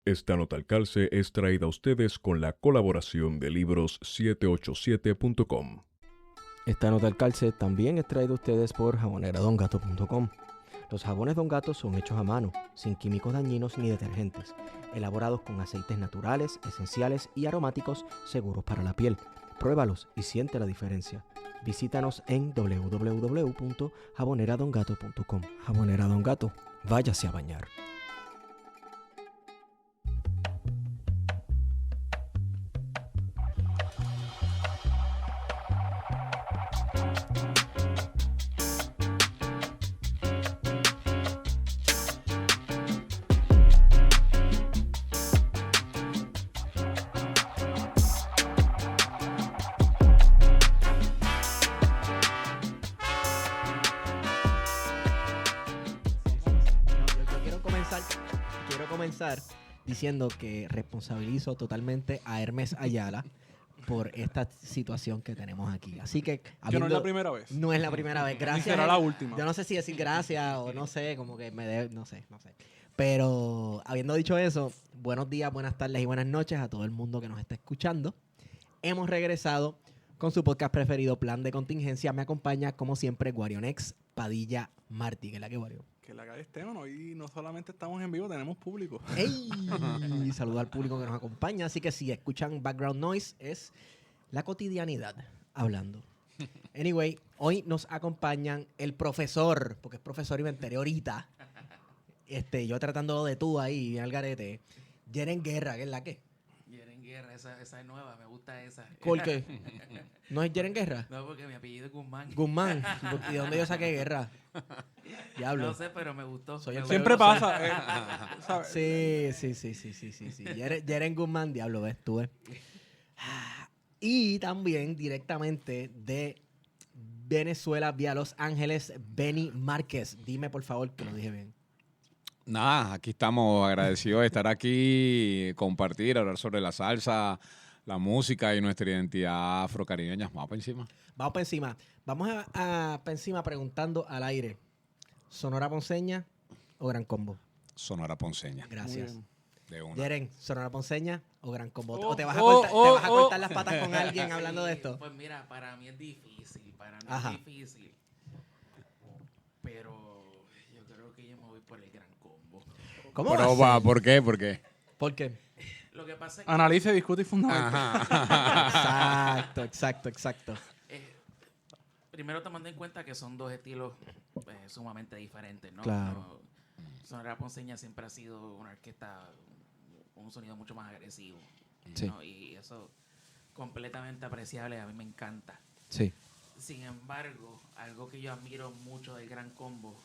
Esta nota al calce es traída a ustedes con la colaboración de libros787.com. Esta nota al calce también es traída a ustedes por jaboneradongato.com. Los jabones Don Gato son hechos a mano, sin químicos dañinos ni detergentes, elaborados con aceites naturales, esenciales y aromáticos seguros para la piel. Pruébalos y siente la diferencia. Visítanos en www.jaboneradongato.com. Jabonera Don Gato, váyase a bañar. Quiero comenzar diciendo que responsabilizo totalmente a Hermes Ayala por esta situación que tenemos aquí. Así que... Que no es la primera vez. No es la primera vez, gracias. Ni será la última. Yo no sé si decir gracias o no sé, como que no sé. Pero habiendo dicho eso, buenos días, buenas tardes y buenas noches a todo el mundo que nos está escuchando. Hemos regresado con su podcast preferido, Plan de Contingencia. Me acompaña, como siempre, Guarionex Padilla Martí. ¿Qué es la que, Guario? Que la calle Esteban, hoy no solamente estamos en vivo, tenemos público. ¡Ey! Saludo al público que nos acompaña. Así que si escuchan background noise, es la cotidianidad hablando. Anyway, hoy nos acompañan el profesor, porque es profesor y me enteré ahorita. Yo tratándolo de tú ahí, bien al garete. Jeren Guerra, ¿qué es la que? Jeren Guerra, esa es nueva, me gusta esa. ¿Por qué? ¿No es Jeren Guerra? No, porque mi apellido es Guzmán. Guzmán. ¿Y de dónde yo saqué Guerra? Diablo. No sé, pero me gustó. Siempre pasa. ¿Sabes? Sí. Jeren Guzmán, diablo, ves, tú ves. Y también directamente de Venezuela vía Los Ángeles, Benny Márquez. Dime, por favor, que lo dije bien. Nada, aquí estamos agradecidos de estar aquí, compartir, hablar sobre la salsa, la música y nuestra identidad afrocaribeña. Vamos para encima. Vamos para encima. Vamos a para encima preguntando al aire. ¿Sonora Ponceña o Gran Combo? Sonora Ponceña. Gracias. De una. Jeren, ¿Sonora Ponceña o Gran Combo? ¿O te vas a te cortar las patas con alguien hablando de esto? Pues mira, para mí es difícil. Ajá. Es difícil. Pero yo creo que yo me voy por el Gran Combo. ¿Cómo Pero va a ser? ¿por qué? ¿Por qué? ¿Por qué? Lo que pasa es que Analice, discute y fundamenta. Exacto. primero tomando en cuenta que son dos estilos sumamente diferentes, ¿no? Claro. Sonora Ponceña siempre ha sido una orquesta con un sonido mucho más agresivo. Sí. ¿no? Y eso completamente apreciable, a mí me encanta. Sí. Sin embargo, algo que yo admiro mucho del Gran Combo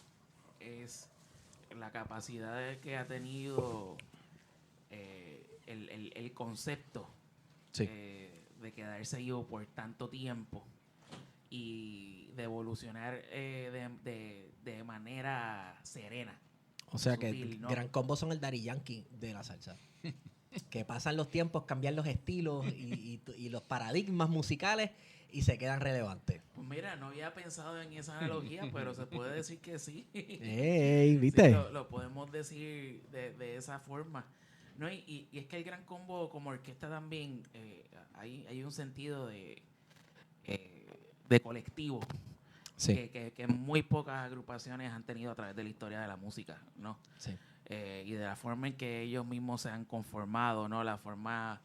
es la capacidad que ha tenido el concepto Sí. de quedarse vivo por tanto tiempo y de evolucionar de manera serena. O sea que Sutil, ¿no? Gran Combo son el Daddy Yankee de la salsa. Que pasan los tiempos, cambian los estilos y los paradigmas musicales y se quedan relevantes. Pues mira, no había pensado en esa analogía, pero se puede decir que sí. ¡Ey! ¿Viste? Sí, lo podemos decir de esa forma. No, y es que el Gran Combo como orquesta también hay un sentido de colectivo Sí. que muy pocas agrupaciones han tenido a través de la historia de la música, ¿no? Sí. Y de la forma en que ellos mismos se han conformado, ¿no? La forma,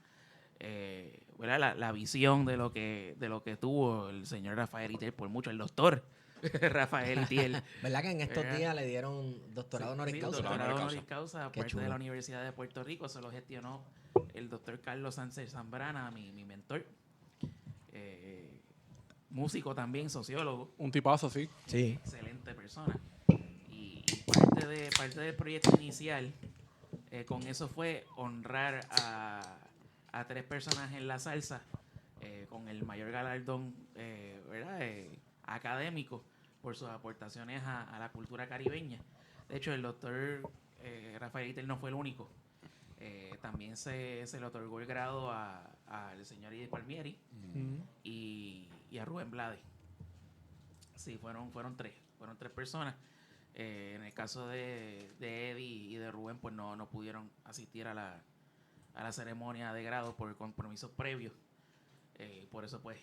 ¿verdad? La visión de lo que tuvo el señor Rafael Itiel por mucho, el doctor Rafael Itiel. ¿Verdad que en estos días le dieron doctorado honoris causa? Doctorado honoris causa, Qué parte chulo. de la Universidad de Puerto Rico. Eso lo gestionó el doctor Carlos Sánchez Zambrana, mi mentor. Músico también, sociólogo. Un tipazo, sí. Sí. Excelente persona. Y parte del proyecto inicial con eso fue honrar a tres personas en la salsa con el mayor galardón ¿verdad? Académico por sus aportaciones a la cultura caribeña. De hecho, el doctor Rafael Itiel no fue el único. También se le otorgó el grado al señor Idi Palmieri y a Rubén Blades. Sí, fueron tres personas. En el caso de Eddie y de Rubén, pues no pudieron asistir a la ceremonia de grado por compromisos previos. Por eso, pues,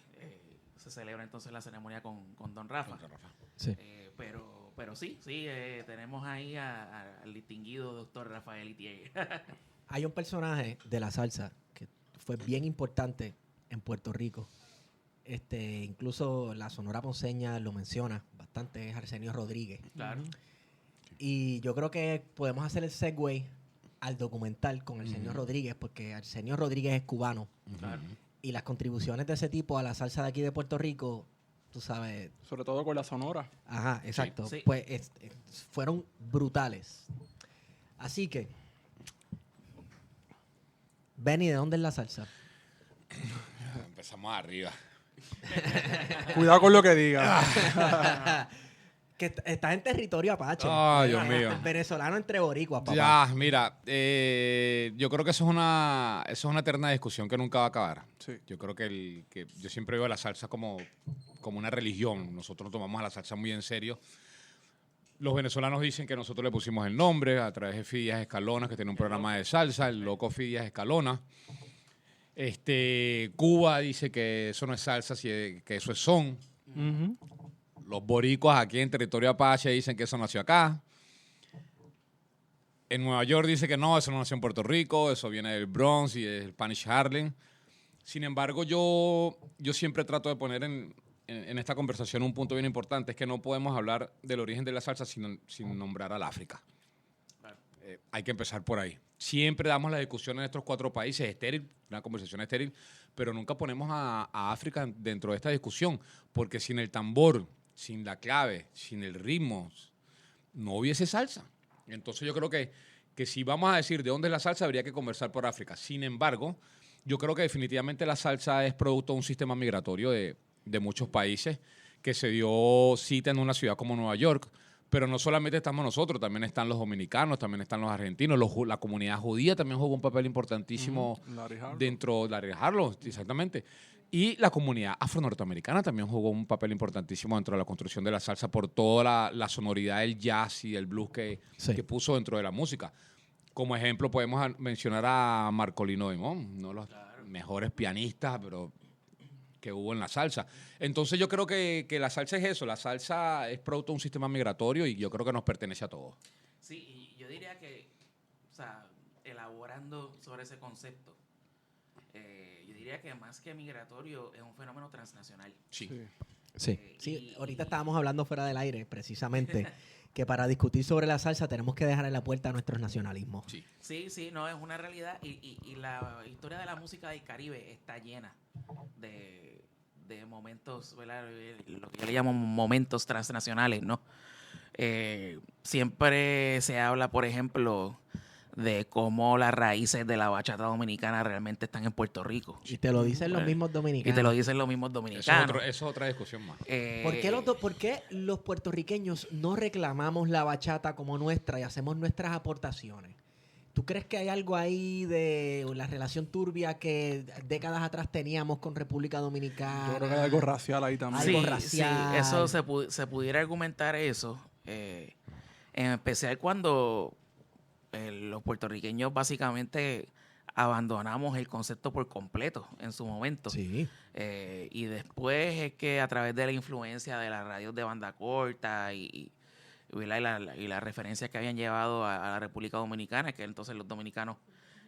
se celebra entonces la ceremonia con Don Rafa. Sí. Pero sí, tenemos ahí al distinguido doctor Rafael Itier. Hay un personaje de la salsa que fue bien importante en Puerto Rico. Incluso la Sonora Ponceña lo menciona bastante, es Arsenio Rodríguez. Claro. Y yo creo que podemos hacer el segue al documental con Arsenio Rodríguez, porque Arsenio Rodríguez es cubano. Claro. Y las contribuciones de ese tipo a la salsa de aquí de Puerto Rico, tú sabes. Sobre todo con la Sonora. Ajá, exacto. Sí. Pues fueron brutales. Así que, Benny, ¿de dónde es la salsa? Empezamos arriba. Cuidado con lo que digas. Que estás en territorio apache. Ay, Dios mío. Venezolano entre boricuas, papá. Ya, mira, yo creo que eso es una eterna discusión que nunca va a acabar. Sí. Yo creo que yo siempre veo la salsa como una religión. Nosotros tomamos a la salsa muy en serio. Los venezolanos dicen que nosotros le pusimos el nombre a través de Fidias Escalona, que tiene un programa de salsa, el loco Fidias Escalona. Cuba dice que eso no es salsa, que eso es son. Ujú. Los boricuas aquí en territorio apache dicen que eso nació acá. En Nueva York dice que no, eso no nació en Puerto Rico, eso viene del Bronx y del Spanish Harlem. Sin embargo, yo siempre trato de poner en esta conversación un punto bien importante, es que no podemos hablar del origen de la salsa sin nombrar al África. Claro. Hay que empezar por ahí. Siempre damos la discusión en estos 4 países, estéril, una conversación estéril, pero nunca ponemos a África dentro de esta discusión, porque sin el tambor, sin la clave, sin el ritmo, no hubiese salsa. Entonces yo creo que si vamos a decir de dónde es la salsa, habría que conversar por África. Sin embargo, yo creo que definitivamente la salsa es producto de un sistema migratorio de muchos países que se dio cita en una ciudad como Nueva York. Pero no solamente estamos nosotros, también están los dominicanos, también están los argentinos, la comunidad judía también jugó un papel importantísimo Larry Harlow. dentro de Larry Harlow, exactamente. Y la comunidad afro-norteamericana también jugó un papel importantísimo dentro de la construcción de la salsa por toda la sonoridad del jazz y del blues que puso dentro de la música. Como ejemplo podemos mencionar a Marcolino Dimond, uno de los mejores pianistas, pero que hubo en la salsa. Entonces yo creo que la salsa es eso, la salsa es producto de un sistema migratorio y yo creo que nos pertenece a todos. Sí, y yo diría que, o sea, elaborando sobre ese concepto, yo diría que más que migratorio es un fenómeno transnacional. Sí. Sí, ahorita estábamos hablando fuera del aire, precisamente, que para discutir sobre la salsa tenemos que dejar en la puerta a nuestros nacionalismos. Sí, no, es una realidad y la historia de la música del Caribe está llena de momentos, ¿verdad? Lo que yo le llamo momentos transnacionales, ¿no? Siempre se habla, por ejemplo, de cómo las raíces de la bachata dominicana realmente están en Puerto Rico. Y te lo dicen los mismos Y dominicanos. te lo dicen los mismos dominicanos. Eso es otra discusión más. ¿Por qué los puertorriqueños no reclamamos la bachata como nuestra y hacemos nuestras aportaciones? ¿Tú crees que hay algo ahí de la relación turbia que décadas atrás teníamos con República Dominicana? Yo creo que hay algo racial ahí también. Algo Sí, racial. sí, eso se pudiera argumentar eso. En especial cuando los puertorriqueños básicamente abandonamos el concepto por completo en su momento. Sí. Y después es que a través de la influencia de las radios de banda corta y las referencias que habían llevado a la República Dominicana, que entonces los dominicanos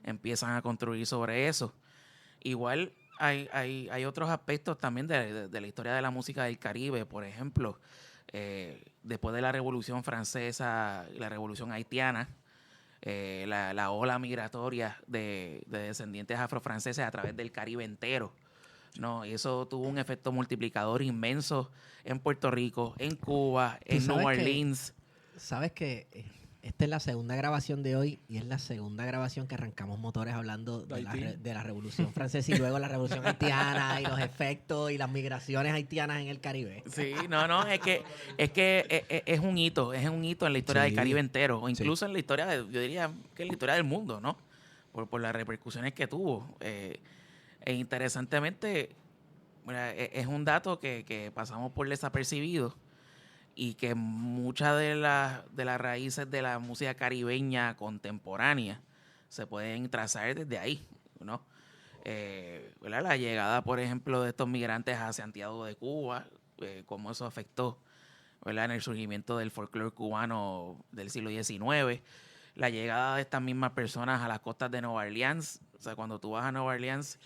empiezan a construir sobre eso. Igual hay otros aspectos también de la historia de la música del Caribe, por ejemplo, después de la Revolución Francesa y la Revolución Haitiana, la ola migratoria de descendientes afrofranceses a través del Caribe entero, ¿no? Y eso tuvo un efecto multiplicador inmenso en Puerto Rico, en Cuba, en New Orleans. Sabes que esta es la segunda grabación de hoy y es la segunda grabación que arrancamos motores hablando de la Revolución Francesa y luego la Revolución Haitiana y los efectos y las migraciones haitianas en el Caribe. Sí, no, es que es un hito en la historia del Caribe entero, o incluso en la historia, yo diría que en la historia del mundo, ¿no? Por las repercusiones que tuvo. E interesantemente, mira, es un dato que pasamos por desapercibido. y que muchas de las raíces de la música caribeña contemporánea se pueden trazar desde ahí, ¿no? ¿Verdad? La llegada, por ejemplo, de estos migrantes a Santiago de Cuba, cómo eso afectó, ¿verdad?, en el surgimiento del folclore cubano del siglo XIX, la llegada de estas mismas personas a las costas de Nueva Orleans. O sea, cuando tú vas a Nueva Orleans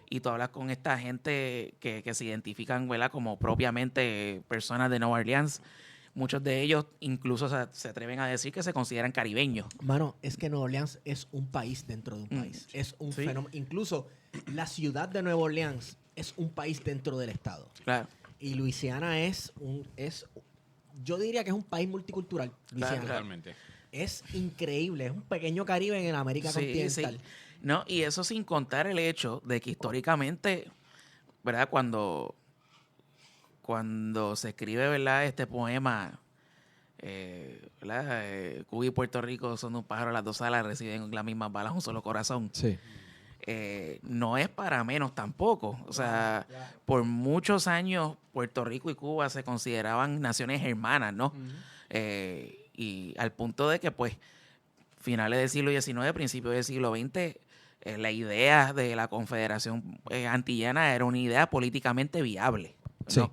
y tú hablas con esta gente que se identifican, ¿verdad?, como propiamente personas de Nueva Orleans, muchos de ellos incluso se atreven a decir que se consideran caribeños. Mano, es que Nueva Orleans es un país dentro de un país. Es un Sí. fenómeno. Incluso la ciudad de Nueva Orleans es un país dentro del estado. Claro. Y Luisiana yo diría que es un país multicultural. Luisiana. Claro. Totalmente. Es increíble. Es un pequeño Caribe en la América Sí, continental. sí. No, y eso sin contar el hecho de que históricamente, ¿verdad?, cuando se escribe, ¿verdad?, este poema, ¿verdad?, Cuba y Puerto Rico son un pájaro, las dos alas reciben las mismas balas, un solo corazón. Sí. No es para menos tampoco. O sea, por muchos años Puerto Rico y Cuba se consideraban naciones hermanas, ¿no? Y al punto de que, pues, finales del siglo XIX, principios del siglo XX, la idea de la Confederación Antillana era una idea políticamente viable, ¿no?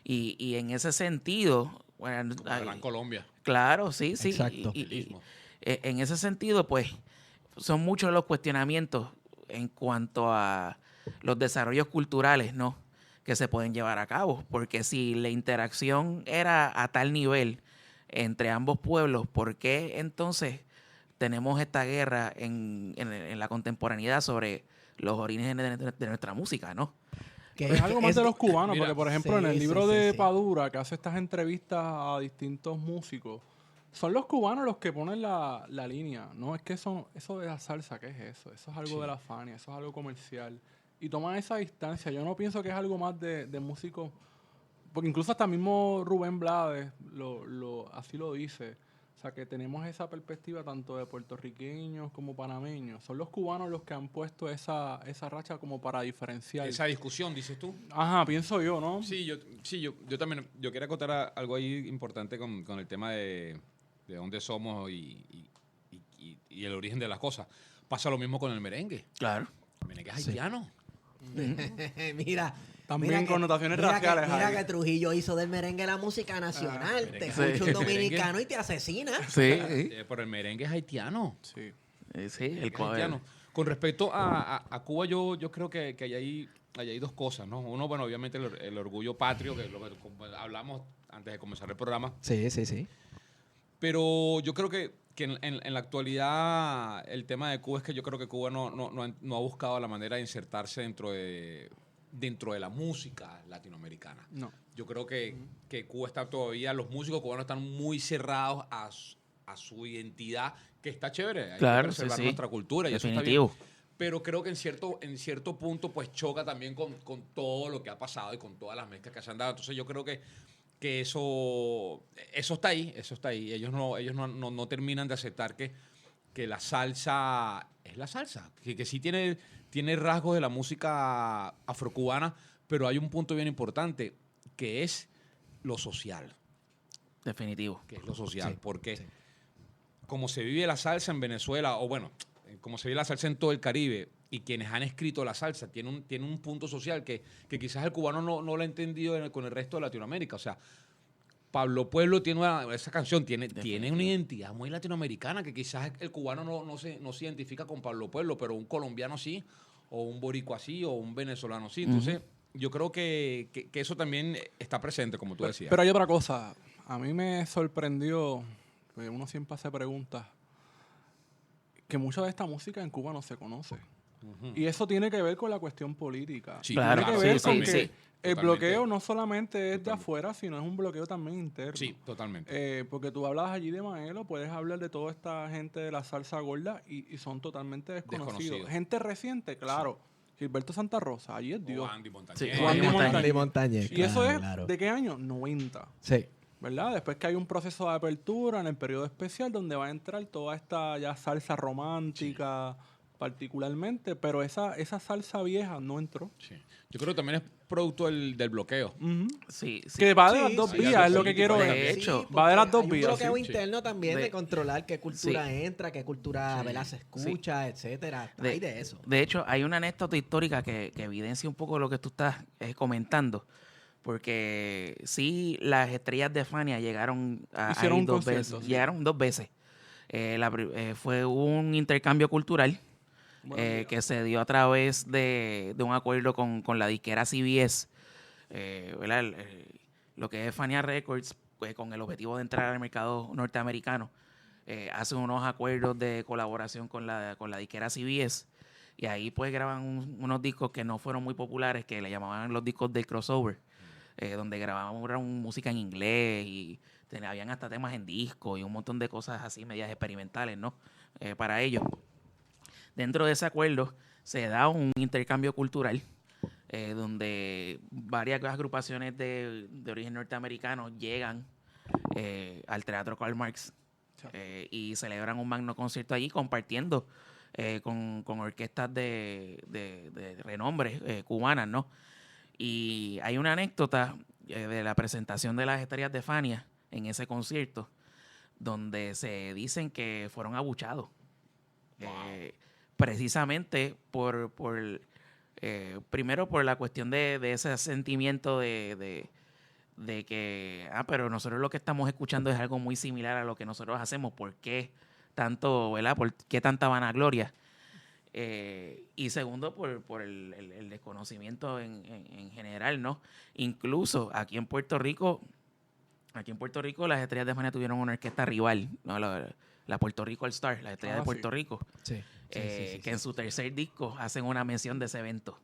Sí. Y en ese sentido, bueno, Como la Gran Colombia. claro, sí, sí. Exacto. En ese sentido, pues, son muchos los cuestionamientos en cuanto a los desarrollos culturales, ¿no?, que se pueden llevar a cabo. Porque si la interacción era a tal nivel entre ambos pueblos, ¿por qué entonces tenemos esta guerra en la contemporaneidad sobre los orígenes de nuestra música, ¿no? Que Es algo más de los cubanos, Mira, porque por ejemplo sí, en el sí, libro sí, de sí. Padura, que hace estas entrevistas a distintos músicos, son los cubanos los que ponen la línea. No es que eso de la salsa, ¿qué es eso? Eso es algo de la Fania, eso es algo comercial. Y toman esa distancia. Yo no pienso que es algo más de músicos, porque incluso hasta mismo Rubén Blades así lo dice. O sea, que tenemos esa perspectiva tanto de puertorriqueños como panameños. Son los cubanos los que han puesto esa racha como para diferenciar. Esa discusión, dices tú. Ajá, pienso yo, ¿no? Sí, yo también, yo quería acotar algo ahí importante con el tema de dónde somos y el origen de las cosas. Pasa lo mismo con el merengue. Claro. El merengue es haitiano. Mira. También mira que- connotaciones mira raciales Que, mira ahí. que Trujillo hizo del merengue la música nacional. merengue. Te Sí. escucha un El dominicano y te asesina. Sí, Pero el merengue es haitiano. Sí. sí, Es haitiano. Con respecto a Cuba, yo creo que hay dos cosas, ¿no? Uno, bueno, obviamente el orgullo patrio, que es lo que hablamos antes de comenzar el programa. Sí, sí, sí. Pero yo creo que en la actualidad el tema de Cuba es que yo creo que Cuba no ha buscado la manera de insertarse dentro de la música latinoamericana. No. Yo creo que Cuba está todavía, los músicos cubanos están muy cerrados a su identidad, que está chévere. Hay Claro, que preservar sí, sí. nuestra cultura y Definitivo. eso está bien. Pero creo que en cierto punto pues choca también con todo lo que ha pasado y con todas las mezclas que se han dado. Entonces yo creo que eso está ahí, Ellos no terminan de aceptar que la salsa es la salsa, que sí tiene rasgos de la música afrocubana, pero hay un punto bien importante, que es lo social. Definitivo. Que es lo social, Sí, porque sí. como se vive la salsa en Venezuela, o bueno, como se vive la salsa en todo el Caribe, y quienes han escrito la salsa tiene un punto social que quizás el cubano no lo ha entendido con el resto de Latinoamérica. O sea, Pablo Pueblo esa canción tiene una identidad muy latinoamericana, que quizás el cubano no se identifica con Pablo Pueblo, pero un colombiano sí, o un boricua sí, o un venezolano sí. Entonces, yo creo que eso también está presente, como tú decías. Pero hay otra cosa. A mí me sorprendió, porque uno siempre hace preguntas, que mucha de esta música en Cuba no se conoce. Y eso tiene que ver con la cuestión política. Sí, Claro, tiene que sí, ver sí, con sí. que el Totalmente. bloqueo no solamente es de afuera, sino es un bloqueo también interno. Sí, totalmente. Porque tú hablabas allí de Maelo, puedes hablar de toda esta gente de la salsa gorda y son totalmente desconocidos. Desconocidos. Gente reciente, claro. Gilberto Santa Rosa, allí es Dios. O Andy Montañez. Sí, O Andy Montañez. Montañez. Montañez, Y eso es, claro. ¿de qué año? 90. Sí. ¿Verdad? Después que hay un proceso de apertura en el periodo especial donde va a entrar toda esta ya salsa romántica, particularmente, pero esa salsa vieja no entró. Sí. Yo creo que también es producto del bloqueo. Sí, sí. Que va de Sí, las dos sí, vías, sí, es lo sí, que quiero de ver. hecho, va de las dos porque hay vías. un bloqueo Sí. interno también de controlar qué cultura Sí. entra, qué cultura ¿verdad? Se escucha, etcétera. Hay de eso. De hecho, hay una anécdota histórica que evidencia un poco lo que tú estás comentando. Porque sí, las estrellas de Fania llegaron Hicieron ahí un dos concierto, veces. sí. Llegaron 2 veces. Fue un intercambio cultural Buenos días. que se dio a través de un acuerdo con la disquera CBS. ¿Verdad? Lo que es Fania Records, pues, con el objetivo de entrar al mercado norteamericano, hace unos acuerdos de colaboración con la disquera CBS. Y ahí pues graban unos discos que no fueron muy populares, que le llamaban los discos del crossover, donde grababan música en inglés y habían hasta temas en disco y un montón de cosas así, medias experimentales, ¿no? Para ellos. Dentro de ese acuerdo se da un intercambio cultural donde varias agrupaciones de origen norteamericano llegan al Teatro Karl Marx y celebran un magno concierto allí compartiendo con orquestas de renombre cubanas, ¿no? Y hay una anécdota de la presentación de las estrellas de Fania en ese concierto donde se dicen que fueron abuchados. Precisamente primero por la cuestión de ese sentimiento de que, pero nosotros lo que estamos escuchando es algo muy similar a lo que nosotros hacemos. ¿Por qué tanto, verdad? ¿Por qué tanta vanagloria? Y segundo, por el desconocimiento en general, ¿no? Incluso aquí en Puerto Rico, las estrellas de Fania tuvieron una orquesta rival, ¿no? La Puerto Rico All Star, las estrellas de Puerto Rico. Sí. Que en su tercer disco hacen una mención de ese evento.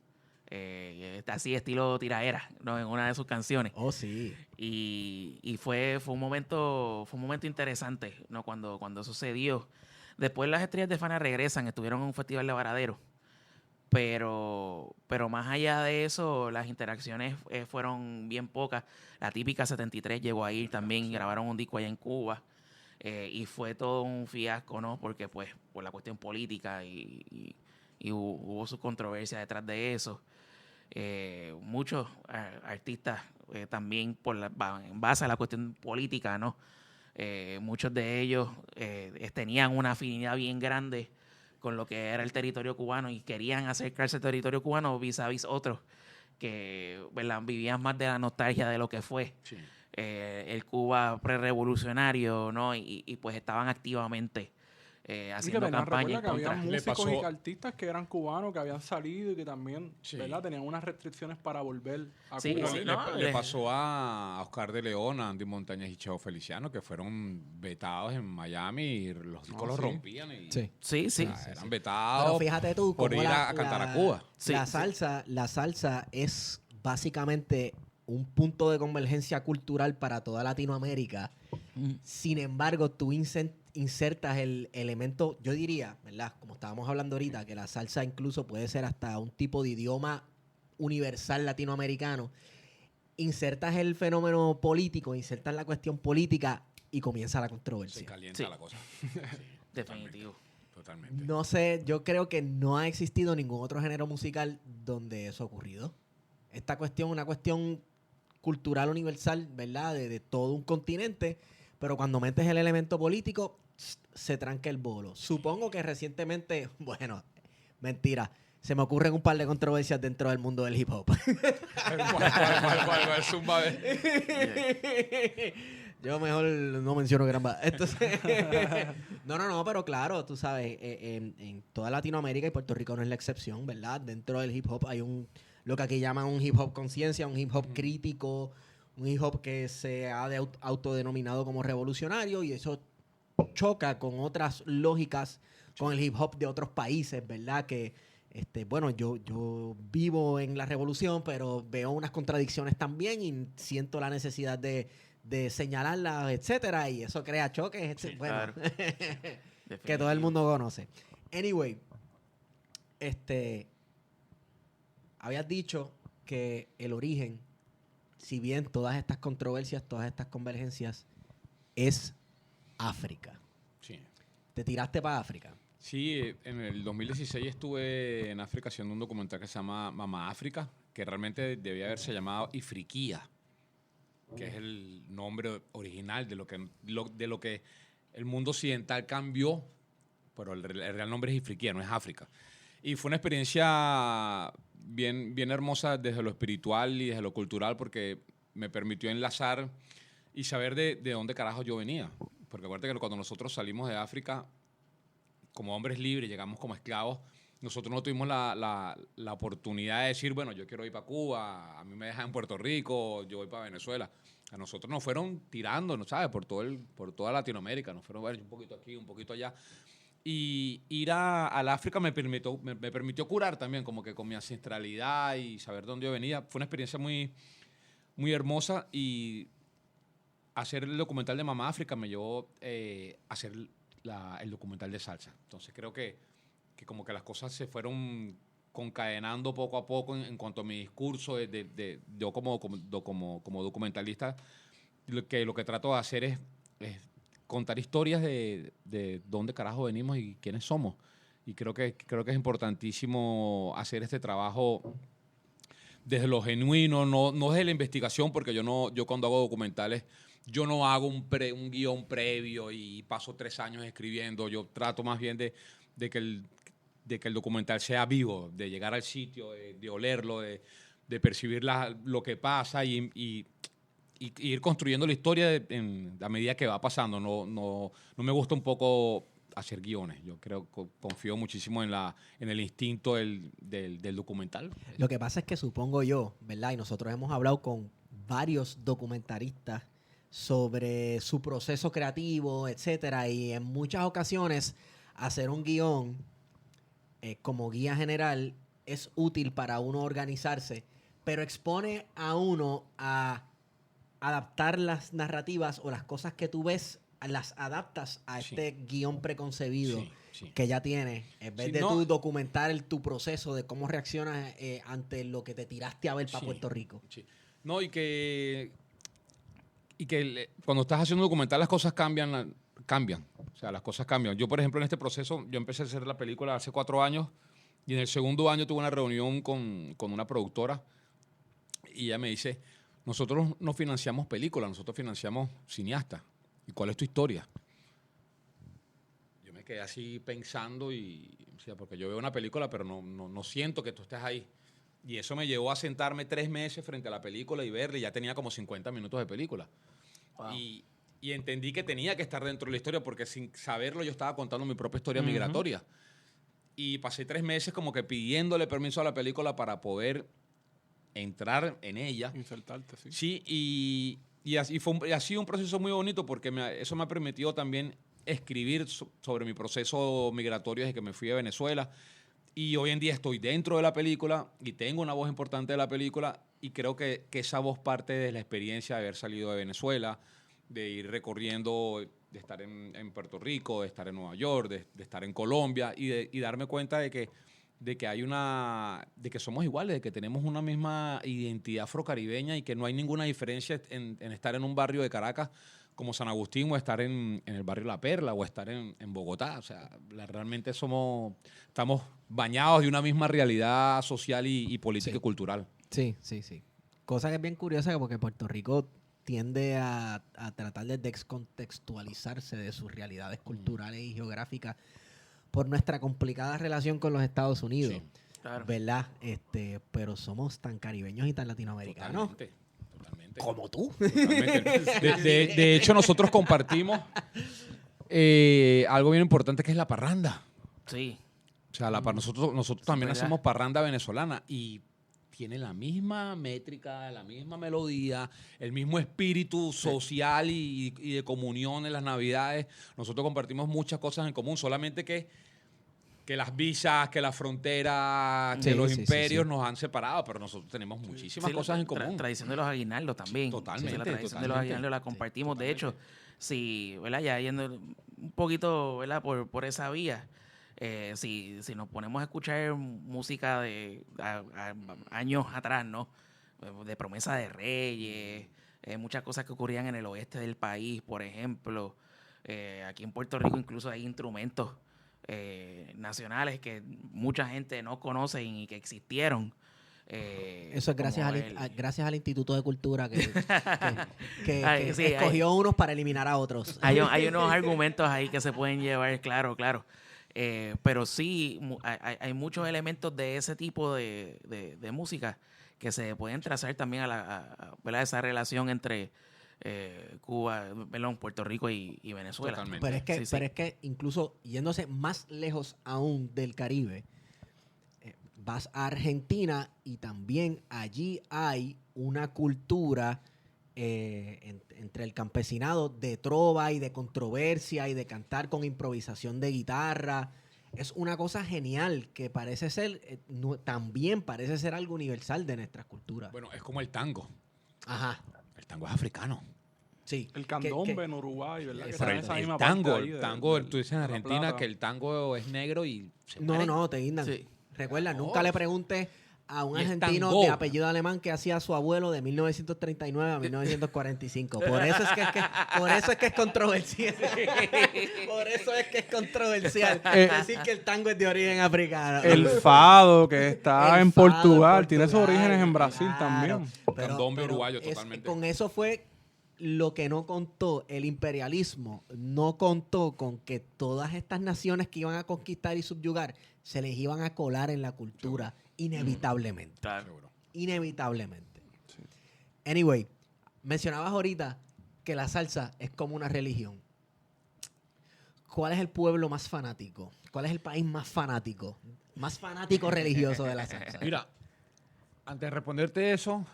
Así estilo tiraera, ¿no? En una de sus canciones. Oh, sí. Y fue un momento interesante, ¿no? Cuando sucedió. Después las estrellas de Fania regresan, estuvieron en un festival de Varadero. Pero más allá de eso, las interacciones fueron bien pocas. La típica 73 llegó a ir también, grabaron un disco allá en Cuba. Y fue todo un fiasco, ¿no? Porque pues por la cuestión política y hubo su controversia detrás de eso. Muchos artistas también en base a la cuestión política, ¿no? Muchos de ellos tenían una afinidad bien grande con lo que era el territorio cubano y querían acercarse al territorio cubano vis a vis otros que, ¿verdad?, vivían más de la nostalgia de lo que fue. Sí. El Cuba prerevolucionario, ¿no? Y pues estaban activamente haciendo campaña en que había contra. músicos y artistas que eran cubanos, que habían salido y que también, Sí. ¿verdad? Tenían unas restricciones para volver a Sí, Cuba. sí, Le pasó a Oscar de León, a Andy Montañez y Cheo Feliciano, que fueron vetados en Miami y los discos los sí. rompían. Y, Sí. Sí, sí. o sea, eran vetados Pero fíjate tú, por cómo ir a cantar a Cuba. Sí, la sí. salsa es básicamente un punto de convergencia cultural para toda Latinoamérica. Sin embargo, tú insertas el elemento, yo diría, ¿verdad? Como estábamos hablando ahorita, que la salsa incluso puede ser hasta un tipo de idioma universal latinoamericano. Insertas el fenómeno político, insertas la cuestión política y comienza la Se controversia. calienta Sí. la cosa. Definitivo. Totalmente. No sé, yo creo que no ha existido ningún otro género musical donde eso ha ocurrido. Esta cuestión es una cuestión cultural universal, ¿verdad? De todo un continente, pero cuando metes el elemento político, se tranca el bolo. Supongo que recientemente, bueno, mentira, se me ocurren un par de controversias dentro del mundo del hip hop. ¿Cuál? Zumba, Yo mejor no menciono gran va. Entonces, no, pero claro, tú sabes, en toda Latinoamérica y Puerto Rico no es la excepción, ¿verdad? Dentro del hip hop hay lo que aquí llaman un hip hop conciencia, un hip hop crítico, un hip hop que se ha autodenominado como revolucionario y eso choca con otras lógicas, con el hip hop de otros países, ¿verdad? Que, bueno, yo vivo en la revolución, pero veo unas contradicciones también y siento la necesidad de señalarlas, etcétera, y eso crea choques, Sí, bueno, claro. que todo el mundo conoce. Anyway, habías dicho que el origen, si bien todas estas controversias, todas estas convergencias, es África. Sí. Te tiraste para África. Sí, en el 2016 estuve en África haciendo un documental que se llama Mamá África, que realmente debía haberse llamado Ifriquía, que es el nombre original de lo que el mundo occidental cambió, pero el real nombre es Ifriquía, no es África. Y fue una experiencia bien hermosa desde lo espiritual y desde lo cultural, porque me permitió enlazar y saber de dónde carajo yo venía. Porque acuérdate que cuando nosotros salimos de África, como hombres libres, llegamos como esclavos, nosotros no tuvimos la oportunidad de decir, bueno, yo quiero ir para Cuba, a mí me dejan en Puerto Rico, yo voy para Venezuela. A nosotros nos fueron tirando, ¿no sabes? Por toda Latinoamérica, nos fueron un poquito aquí, un poquito allá. Y ir al África me permitió curar también, como que con mi ancestralidad y saber de dónde yo venía. Fue una experiencia muy, muy hermosa, y hacer el documental de Mamá África me llevó a hacer el documental de salsa. Entonces creo que como que las cosas se fueron concadenando poco a poco en cuanto a mi discurso. Yo como documentalista, lo que trato de hacer es contar historias de dónde carajo venimos y quiénes somos. Y creo que es importantísimo hacer este trabajo desde lo genuino, no desde la investigación, porque yo cuando hago documentales, yo no hago un guión previo y paso 3 años escribiendo. Yo trato más bien de que el documental sea vivo, de llegar al sitio, de olerlo, de percibir lo que pasa y ir construyendo la historia a medida que va pasando. No me gusta un poco hacer guiones. Yo confío muchísimo en el instinto del documental. Lo que pasa es que supongo yo, ¿verdad? Y nosotros hemos hablado con varios documentaristas sobre su proceso creativo, etcétera, y en muchas ocasiones hacer un guión como guía general es útil para uno organizarse, pero expone a uno a adaptar las narrativas o las cosas que tú ves, las adaptas a este guión preconcebido que ya tienes, en vez de tú documentar tu proceso de cómo reaccionas ante lo que te tiraste a ver para Puerto Rico. Sí. No, y que cuando estás haciendo un documental las cosas cambian. O sea, las cosas cambian. Yo, por ejemplo, en este proceso, yo empecé a hacer la película hace 4 años, y en el segundo año tuve una reunión con una productora, y ella me dice, nosotros no financiamos películas, nosotros financiamos cineastas. ¿Y cuál es tu historia? Yo me quedé así pensando, o sea, porque yo veo una película, pero no siento que tú estés ahí. Y eso me llevó a sentarme 3 meses frente a la película y verla, y ya tenía como 50 minutos de película. Wow. Y entendí que tenía que estar dentro de la historia, porque sin saberlo yo estaba contando mi propia historia migratoria. Y pasé 3 meses como que pidiéndole permiso a la película para poder entrar en ella. Insertarte, sí. Sí, y así ha sido un proceso muy bonito, porque eso me ha permitido también escribir sobre mi proceso migratorio desde que me fui a Venezuela. Y hoy en día estoy dentro de la película y tengo una voz importante de la película, y creo que esa voz parte de la experiencia de haber salido de Venezuela, de ir recorriendo, de estar en Puerto Rico, de estar en Nueva York, de estar en Colombia, y darme cuenta de que somos iguales, de que tenemos una misma identidad afrocaribeña, y que no hay ninguna diferencia en estar en un barrio de Caracas como San Agustín, o estar en el barrio La Perla, o estar en Bogotá. O sea, realmente estamos bañados de una misma realidad social y política y cultural. Sí. Cosa que es bien curiosa, porque Puerto Rico tiende a tratar de descontextualizarse de sus realidades culturales y geográficas por nuestra complicada relación con los Estados Unidos. Sí, claro. ¿Verdad? Pero somos tan caribeños y tan latinoamericanos. Totalmente. Como tú. Totalmente. De hecho, nosotros compartimos algo bien importante, que es la parranda. Sí. O sea, nosotros también hacemos parranda venezolana, y tiene la misma métrica, la misma melodía, el mismo espíritu social y de comunión en las Navidades. Nosotros compartimos muchas cosas en común, solamente que las visas, que la frontera, que los imperios nos han separado, pero nosotros tenemos muchísimas cosas en común. Tradición de los aguinaldos también. Totalmente. La tradición de los aguinaldos la compartimos. De hecho, sí, ¿verdad? Ya yendo un poquito, ¿verdad? por esa vía, si nos ponemos a escuchar música de años atrás, ¿no? De promesa de reyes, muchas cosas que ocurrían en el oeste del país, por ejemplo. Aquí en Puerto Rico incluso hay instrumentos nacionales que mucha gente no conoce y que existieron. Eso es gracias como gracias al Instituto de Cultura que Ay, sí, escogió unos para eliminar a otros. Hay unos argumentos ahí que se pueden llevar, claro. Pero sí, hay muchos elementos de ese tipo de música que se pueden trazar también ¿verdad? Esa relación entre Cuba, Puerto Rico y Venezuela. Totalmente. Pero es que incluso yéndose más lejos aún del Caribe, vas a Argentina y también allí hay una cultura entre el campesinado de trova y de controversia y de cantar con improvisación de guitarra. Es una cosa genial que parece ser, también parece ser algo universal de nuestras culturas. Bueno, es como el tango. Ajá. El tango es africano. Sí. El candombe en Uruguay, ¿verdad? Que Exacto. está en esa El misma tango, parte ahí el tango, tú dices en de La Argentina Plata. que el tango es negro y se No, muere. no, te guindan. Sí. Recuerda, No. nunca le preguntes a un Y es argentino tango. de apellido alemán que hacía su abuelo de 1939 a 1945. Por eso es que es controversial. Por eso es que es controversial decir que el tango es de origen africano. El fado que está El en fado Portugal, tiene sus Portugal, orígenes en Brasil claro. también. Candombe uruguayo, totalmente. Con eso fue lo que no contó el imperialismo. No contó con que todas estas naciones que iban a conquistar y subyugar se les iban a colar en la cultura inevitablemente. Claro. Seguro. Inevitablemente. Anyway, mencionabas ahorita que la salsa es como una religión. ¿Cuál es el pueblo más fanático? ¿Cuál es el país más fanático? Más fanático religioso de la salsa. Mira, antes de responderte eso,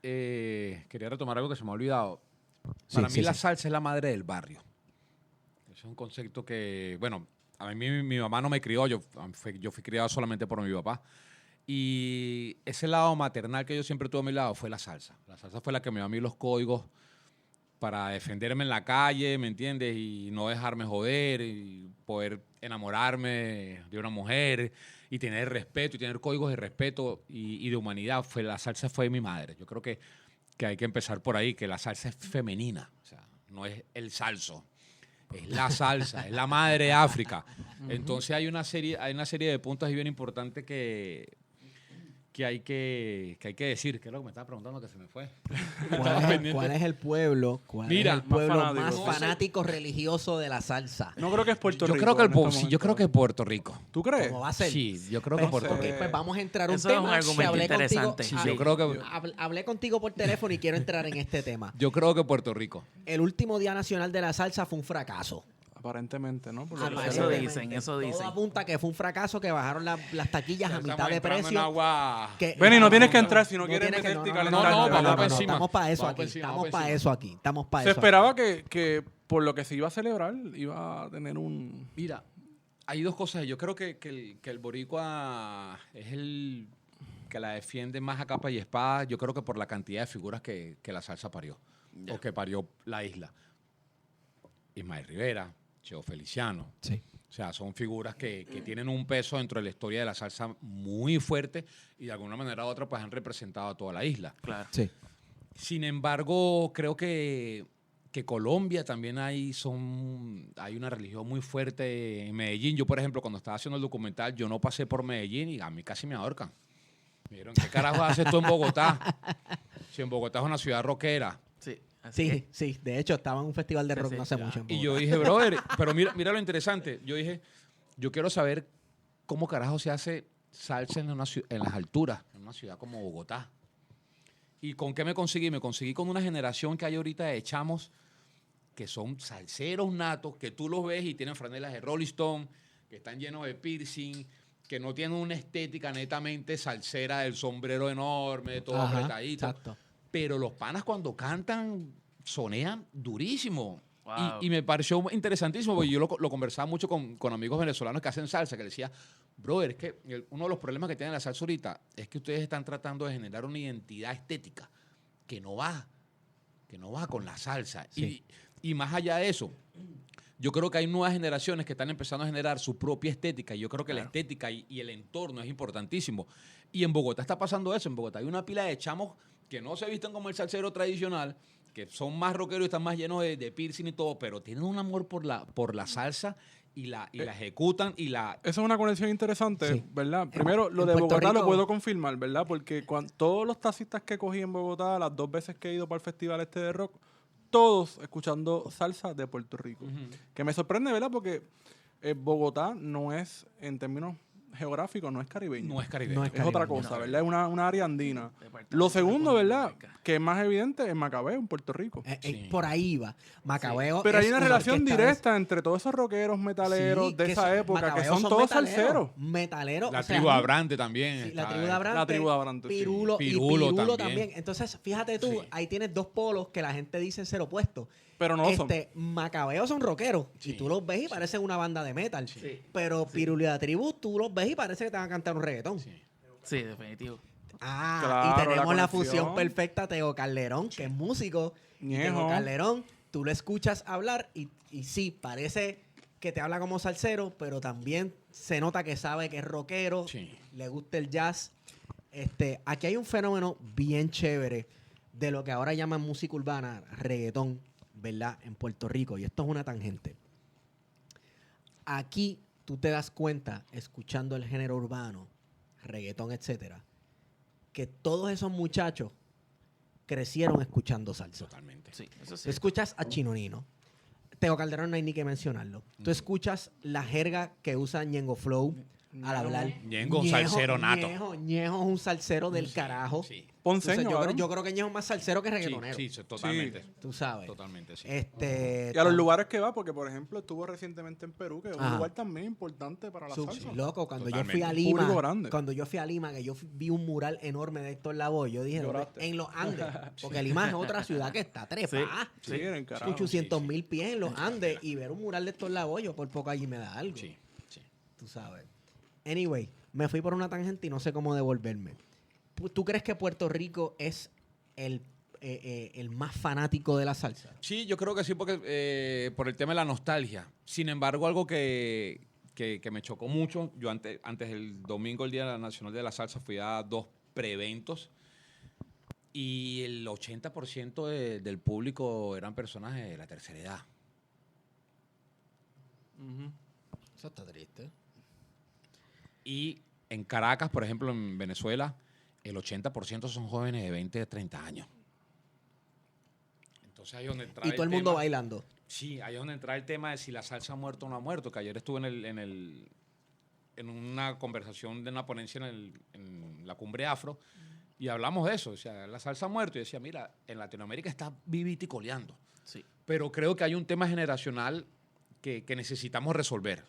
quería retomar algo que se me ha olvidado. Para mí la salsa es la madre del barrio. Ese es un concepto que, bueno, a mí mi mamá no me crió, yo fui criado solamente por mi papá. Y ese lado maternal que yo siempre tuve a mi lado fue la salsa. La salsa fue la que me dio a mí los códigos para defenderme en la calle, ¿me entiendes? Y no dejarme joder y poder enamorarme de una mujer y tener respeto y tener códigos de respeto y de humanidad. La salsa fue mi madre. Yo creo que hay que empezar por ahí, que la salsa es femenina. O sea, no es el salso. Es la salsa, es la madre de África. Entonces hay una serie de puntos ahí bien importantes que hay que decir. ¿Qué es lo que me estaba preguntando que se me fue? ¿Cuál es el pueblo? Mira, el pueblo más más fanático. fanático religioso de la salsa? No creo que es Puerto Yo Rico. creo que en este sí, yo momento. creo que Puerto Rico. ¿Tú crees? ¿Cómo va a ser? Sí, yo creo que Pues, Puerto ok, Rico. pues vamos a entrar a un Eso es tema un que argumento hablé contigo. interesante. Sí, yo creo que Hablé contigo por teléfono y quiero entrar en este tema. yo creo que Puerto Rico. El último Día Nacional de la Salsa fue un fracaso. Aparentemente, ¿no? Por lo que Eso se ve. dicen, eso dicen. Todo apunta que fue un fracaso, que bajaron las taquillas a mitad de Estamos entrando en precio. agua. Que- Ven, y no tienes que entrar si no quieres tienes que- meterte y no, calentarte. no, vamos para encima. Estamos para eso Vamos aquí. para encima, Estamos vamos para para eso aquí. Estamos para Se eso. esperaba que por lo que se iba a celebrar iba a tener un... Mira, hay dos cosas. Yo creo que el boricua es el que la defiende más a capa y espada. Yo creo que por la cantidad de figuras que la salsa parió. Ya. O que parió la isla. Ismael Rivera, Cheo Feliciano. Sí. O sea, son figuras que tienen un peso dentro de la historia de la salsa muy fuerte y de alguna manera u otra pues han representado a toda la isla. Claro. Sí. Sin embargo, creo que Colombia también hay una religión muy fuerte en Medellín. Yo, por ejemplo, cuando estaba haciendo el documental, yo no pasé por Medellín y a mí casi me ahorcan. Me dijeron, ¿qué carajo haces tú en Bogotá? Si en Bogotá es una ciudad rockera. Sí, así Sí, que- sí. De hecho, estaba en un festival de Sí, rock sí, no hace ya. mucho. en Y yo Bogotá. dije, brother, pero mira lo interesante. Yo dije, yo quiero saber cómo carajo se hace salsa en las alturas, en una ciudad como Bogotá. ¿Y con qué me conseguí? Me conseguí con una generación que hay ahorita de chamos que son salseros natos, que tú los ves y tienen franelas de Rolling Stone, que están llenos de piercing, que no tienen una estética netamente salsera del sombrero enorme, todo Ajá, apretadito. exacto. Pero los panas cuando cantan sonean durísimo. Wow. Y me pareció interesantísimo, porque yo lo conversaba mucho con amigos venezolanos que hacen salsa, que le decía, brother, es que uno de los problemas que tiene la salsa ahorita es que ustedes están tratando de generar una identidad estética que no va con la salsa. Sí. Y más allá de eso, yo creo que hay nuevas generaciones que están empezando a generar su propia estética. Y yo creo que la estética y el entorno es importantísimo. Y en Bogotá está pasando eso. En Bogotá hay una pila de chamos que no se visten como el salsero tradicional, que son más rockeros y están más llenos de piercing y todo, pero tienen un amor por la salsa y la ejecutan y la... Eso es una conexión interesante, Sí. ¿verdad? Primero, lo en de Puerto Bogotá lo Rico- puedo confirmar, ¿verdad? Porque todos los taxistas que cogí en Bogotá, las 2 veces que he ido para el festival este de rock, todos escuchando salsa de Puerto Rico. Que me sorprende, ¿verdad? Porque Bogotá no es, en términos geográficos, no es caribeño. No es caribeño. No es Es otra caribeño. cosa, ¿verdad? Es una área andina. Puerto Lo Rico, segundo, ¿verdad? República. Que es más evidente es Macabeo, en Puerto Rico. Sí. Por ahí va. Macabeo Pero hay es una relación orquesta de- directa entre todos esos rockeros metaleros Sí, de que esa son- época, que Macabeos son todos metaleros. salseros. Metaleros. La o sea, tribu Abrante también. sí, la está, tribu de Abrante. La tribu de Abrante, sí. Pirulo, y Pirulo Pirulo también. también. Entonces, fíjate tú, Sí. ahí tienes dos polos que la gente dice ser opuestos. Pero no son. Macabeos son rockeros. Sí. Y tú los ves y parecen una banda de metal. Sí. Pero Pirulo y la tribu, tú los ves y parece que te van a cantar un reggaetón. Sí. Sí, definitivo. Ah, Claro, y tenemos la la conexión. fusión perfecta, Teo Calderón, que es músico. Y Ñejo. Teo Calderón, tú lo escuchas hablar y sí, parece que te habla como salsero, pero también se nota que sabe que es rockero, Sí. le gusta el jazz. Aquí hay un fenómeno bien chévere de lo que ahora llaman música urbana, reggaetón, ¿verdad? En Puerto Rico. Y esto es una tangente. Aquí tú te das cuenta, escuchando el género urbano, reggaetón, etcétera, que todos esos muchachos crecieron escuchando salsa. Totalmente. Sí, eso Tú sí. escuchas a Chinonino. Teo Calderón no hay ni que mencionarlo. Tú escuchas la jerga que usa Ñengo Flow al hablar. Ñengo, un salsero nato. Ñejo es un salsero del Sí, carajo. Sí. Ponceño, Entonces, varón. yo creo que Ñejo es más salsero que Sí, reggaetonero. sí, totalmente. Tú sabes. Totalmente, sí. Y a los lugares que va, porque por ejemplo estuvo recientemente en Perú, que es un Ajá. lugar también importante para la salsa. Loco, cuando Totalmente. yo fui a Público Lima, grande. que yo vi un mural enorme de Héctor Lavoe, yo dije, Lloraste. en los Andes, porque Lima es otra ciudad que está trepada. Sí, en el carajo. 800,000 pies en los Andes y ver un mural de Héctor Lavoe, yo por poco allí me da algo. Sí, sí. Tú sabes. Anyway, me fui por una tangente y no sé cómo devolverme. ¿Tú crees que Puerto Rico es el más fanático de la salsa? Sí, yo creo que sí, porque por el tema de la nostalgia. Sin embargo, algo que me chocó mucho, yo antes del domingo, el Día Nacional de la Salsa, fui a 2 preeventos y el 80% del público eran personas de la tercera edad. Ujú. Eso está triste. Y en Caracas, por ejemplo, en Venezuela, el 80% son jóvenes de 20 a 30 años. Entonces ahí es donde entra Y todo el mundo tema. bailando. Sí, ahí es donde entra el tema de si la salsa ha muerto o no ha muerto, que ayer estuve en una conversación de una ponencia en la Cumbre Afro y hablamos de eso, o sea, la salsa ha muerto y decía, mira, en Latinoamérica está vivita y coleando, Sí. pero creo que hay un tema generacional que necesitamos resolver.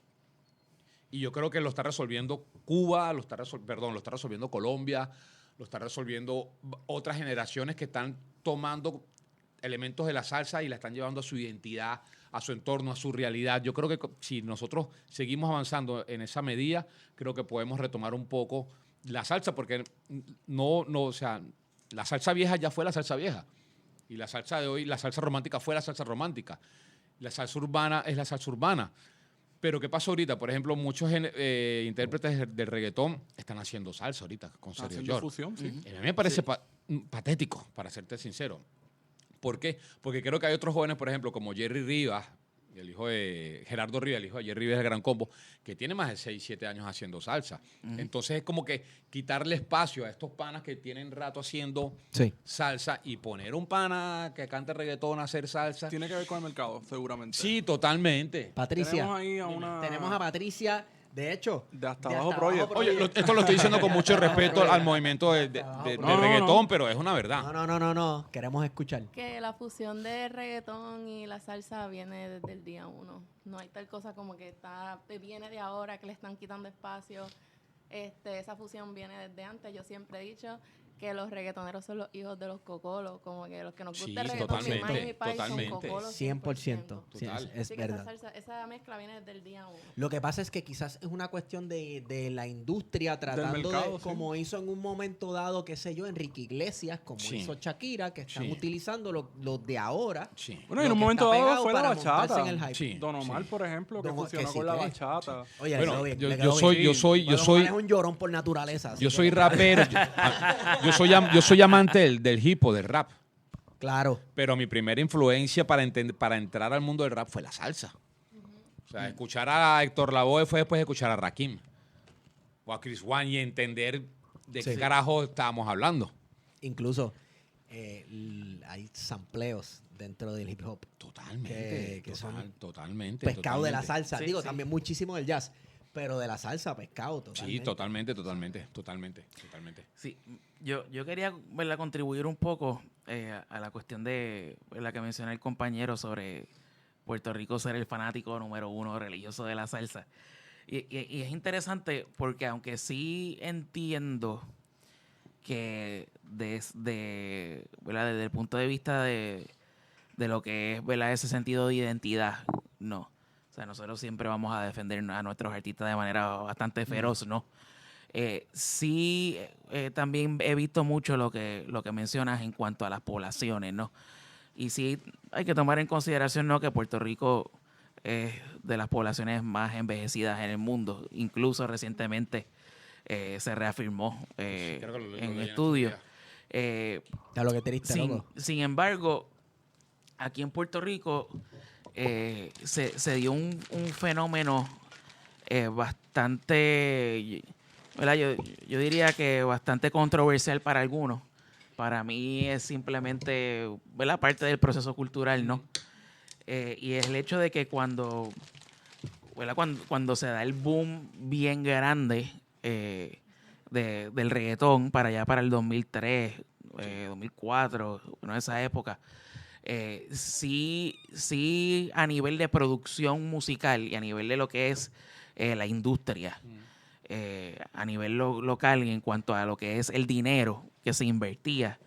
Y yo creo que lo está resolviendo Cuba, lo está resolviendo Colombia, lo está resolviendo otras generaciones que están tomando elementos de la salsa y la están llevando a su identidad, a su entorno, a su realidad. Yo creo que si nosotros seguimos avanzando en esa medida, creo que podemos retomar un poco la salsa, porque o sea, la salsa vieja ya fue la salsa vieja. Y la salsa de hoy, la salsa romántica fue la salsa romántica. La salsa urbana es la salsa urbana. Pero ¿qué pasa ahorita? Por ejemplo, muchos intérpretes del reggaetón están haciendo salsa ahorita con Está Sergio haciendo York. fusión, sí. A mí me parece patético, para serte sincero. ¿Por qué? Porque creo que hay otros jóvenes, por ejemplo, como Jerry Rivas, el hijo de Gerardo Rivas, el hijo de Jerry Rivas del Gran Combo, que tiene más de 6, 7 años haciendo salsa. Entonces es como que quitarle espacio a estos panas que tienen rato haciendo Sí. salsa y poner un pana que cante reggaetón a hacer salsa. Tiene que ver con el mercado, seguramente. Sí, totalmente. Patricia. Tenemos ahí a una... Tenemos a Patricia, de hecho. De Hasta Abajo Project. Oye, esto lo estoy diciendo con mucho respeto al movimiento del reggaetón, pero es una verdad. No. Queremos escuchar. Que la fusión de reggaetón y la salsa viene desde el día 1. No hay tal cosa como que viene de ahora, que le están quitando espacio. Esa fusión viene desde antes. Yo siempre he dicho que los reggaetoneros son los hijos de los cocolos. Como que los que nos gusta Sí, el reggaetón, mi totalmente, mamá y mi país son totalmente. cocolos 100%. Sí, Total. es Así que verdad. esa mezcla viene desde el día 1. Lo que pasa es que quizás es una cuestión de la industria tratando mercado, de, sí. como hizo en un momento dado, qué sé yo, Enrique Iglesias, como Sí. hizo Shakira, que están Sí. utilizando los de ahora. Sí. Bueno, y en lo un que momento está dado pegado fue la para montarse bachata. en el hype. Sí. Don Omar, por ejemplo, que Don- fusionó que sí, con la que- bachata. Oye, le Bueno, quedó bien, yo le quedó soy, bien. yo soy, yo Don soy, Omar es un llorón por naturaleza. así yo que- soy rapero. Yo soy amante del hip hop, del rap. Claro. Pero mi primera influencia para entrar al mundo del rap fue la salsa. O sea, escuchar a Héctor Lavoe fue después de escuchar a Rakim o a Chris One y entender de qué carajo estábamos hablando. Incluso hay sampleos dentro del hip hop. Totalmente. Que son totalmente. pescado de la salsa. Sí, Digo, sí. también muchísimo del jazz. Pero de la salsa, pescado, totalmente. Sí, totalmente. Sí, yo quería, ¿verdad?, contribuir un poco a la cuestión de la que mencioné el compañero sobre Puerto Rico ser el fanático número 1 religioso de la salsa. Y es interesante porque aunque sí entiendo que ¿verdad?, desde el punto de vista de lo que es, ¿verdad?, ese sentido de identidad, no. O sea, nosotros siempre vamos a defender a nuestros artistas de manera bastante feroz, ¿no? Sí, también he visto mucho lo que mencionas en cuanto a las poblaciones, ¿no? Y sí hay que tomar en consideración, ¿no?, que Puerto Rico es de las poblaciones más envejecidas en el mundo. Incluso recientemente se reafirmó creo que lo en leí en estudios. Ya lo que triste, loco. Sin embargo, aquí en Puerto Rico se dio un fenómeno bastante, ¿verdad? Yo diría que bastante controversial para algunos. Para mí es simplemente, ¿verdad?, parte del proceso cultural, ¿no? Y es el hecho de que cuando se da el boom bien grande del reggaetón para allá, para el 2003, 2004, bueno, esa época, sí a nivel de producción musical y a nivel de lo que es la industria, a nivel local y en cuanto a lo que es el dinero que se invertía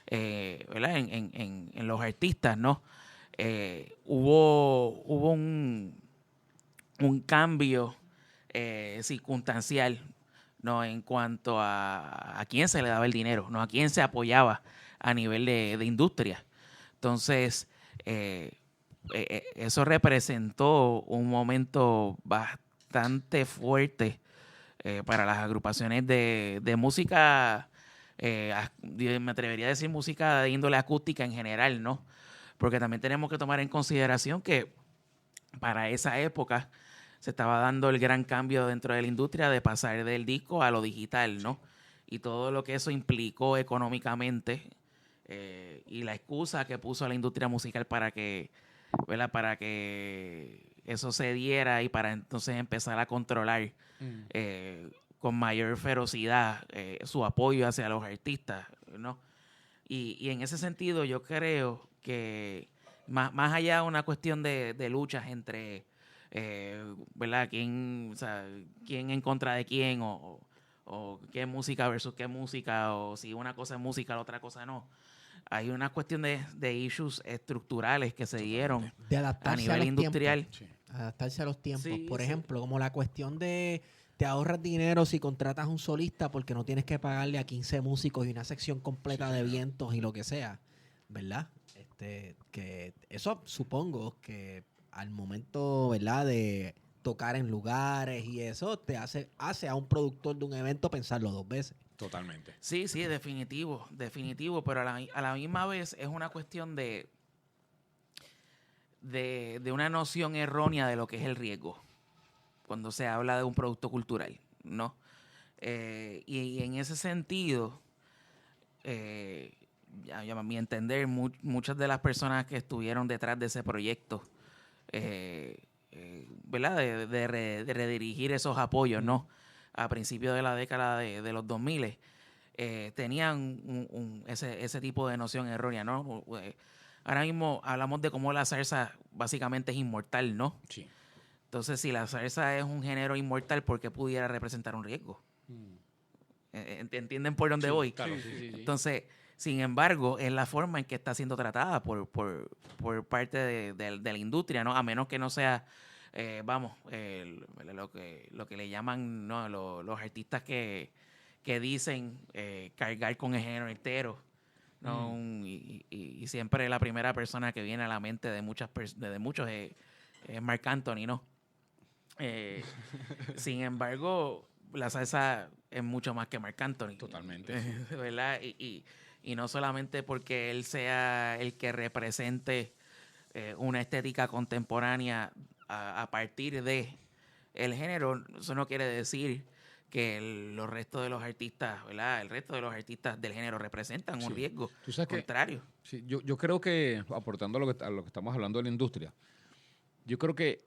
¿verdad?, en los artistas, ¿no? Hubo un cambio circunstancial, ¿no?, en cuanto a quién se le daba el dinero, ¿no?, a quién se apoyaba a nivel de industria. Entonces, eso representó un momento bastante fuerte para las agrupaciones de música, me atrevería a decir música de índole acústica en general, ¿no? Porque también tenemos que tomar en consideración que para esa época se estaba dando el gran cambio dentro de la industria de pasar del disco a lo digital, ¿no? Y todo lo que eso implicó económicamente y la excusa que puso la industria musical para que, ¿verdad?, para que eso se diera y para entonces empezar a controlar con mayor ferocidad su apoyo hacia los artistas, ¿no? Y en ese sentido yo creo que más allá de una cuestión de luchas entre, ¿verdad?, quién en contra de quién o qué música versus qué música, o si una cosa es música, la otra cosa no. Hay una cuestión de issues estructurales que se dieron De adaptarse a nivel los industrial. tiempos. Adaptarse a los tiempos. Sí, Por sí. ejemplo, como la cuestión de te ahorras dinero si contratas a un solista porque no tienes que pagarle a 15 músicos y una sección completa de vientos y lo que sea, ¿verdad? Que eso supongo que al momento, ¿verdad?, de tocar en lugares y eso te hace a un productor de un evento pensarlo 2 veces. Totalmente. Sí, definitivo, pero a la misma vez es una cuestión de una noción errónea de lo que es el riesgo cuando se habla de un producto cultural, ¿no? Y en ese sentido, a mi entender, muchas de las personas que estuvieron detrás de ese proyecto, ¿verdad?, de redirigir esos apoyos, ¿no?, a principios de la década de los 2000, tenían ese tipo de noción errónea, ¿no? Ahora mismo hablamos de cómo la salsa básicamente es inmortal, ¿no? Sí. Entonces, si la salsa es un género inmortal, ¿por qué pudiera representar un riesgo? ¿Entienden por dónde voy? Claro, Sí. Entonces, sin embargo, es la forma en que está siendo tratada por parte de la industria, ¿no? A menos que no sea, lo que le llaman, ¿no?, los artistas que dicen cargar con el género entero, ¿no? Y siempre la primera persona que viene a la mente de muchos es Marc Anthony, ¿no? Sin embargo, la salsa es mucho más que Marc Anthony. Totalmente. ¿Verdad? Y no solamente porque él sea el que represente una estética contemporánea a partir de el género, eso no quiere decir que los restos de los artistas, ¿verdad? El resto de los artistas del género representan un riesgo. Tú sabes que- contrario. Sí, yo creo que, aportando a lo que estamos hablando de la industria, yo creo que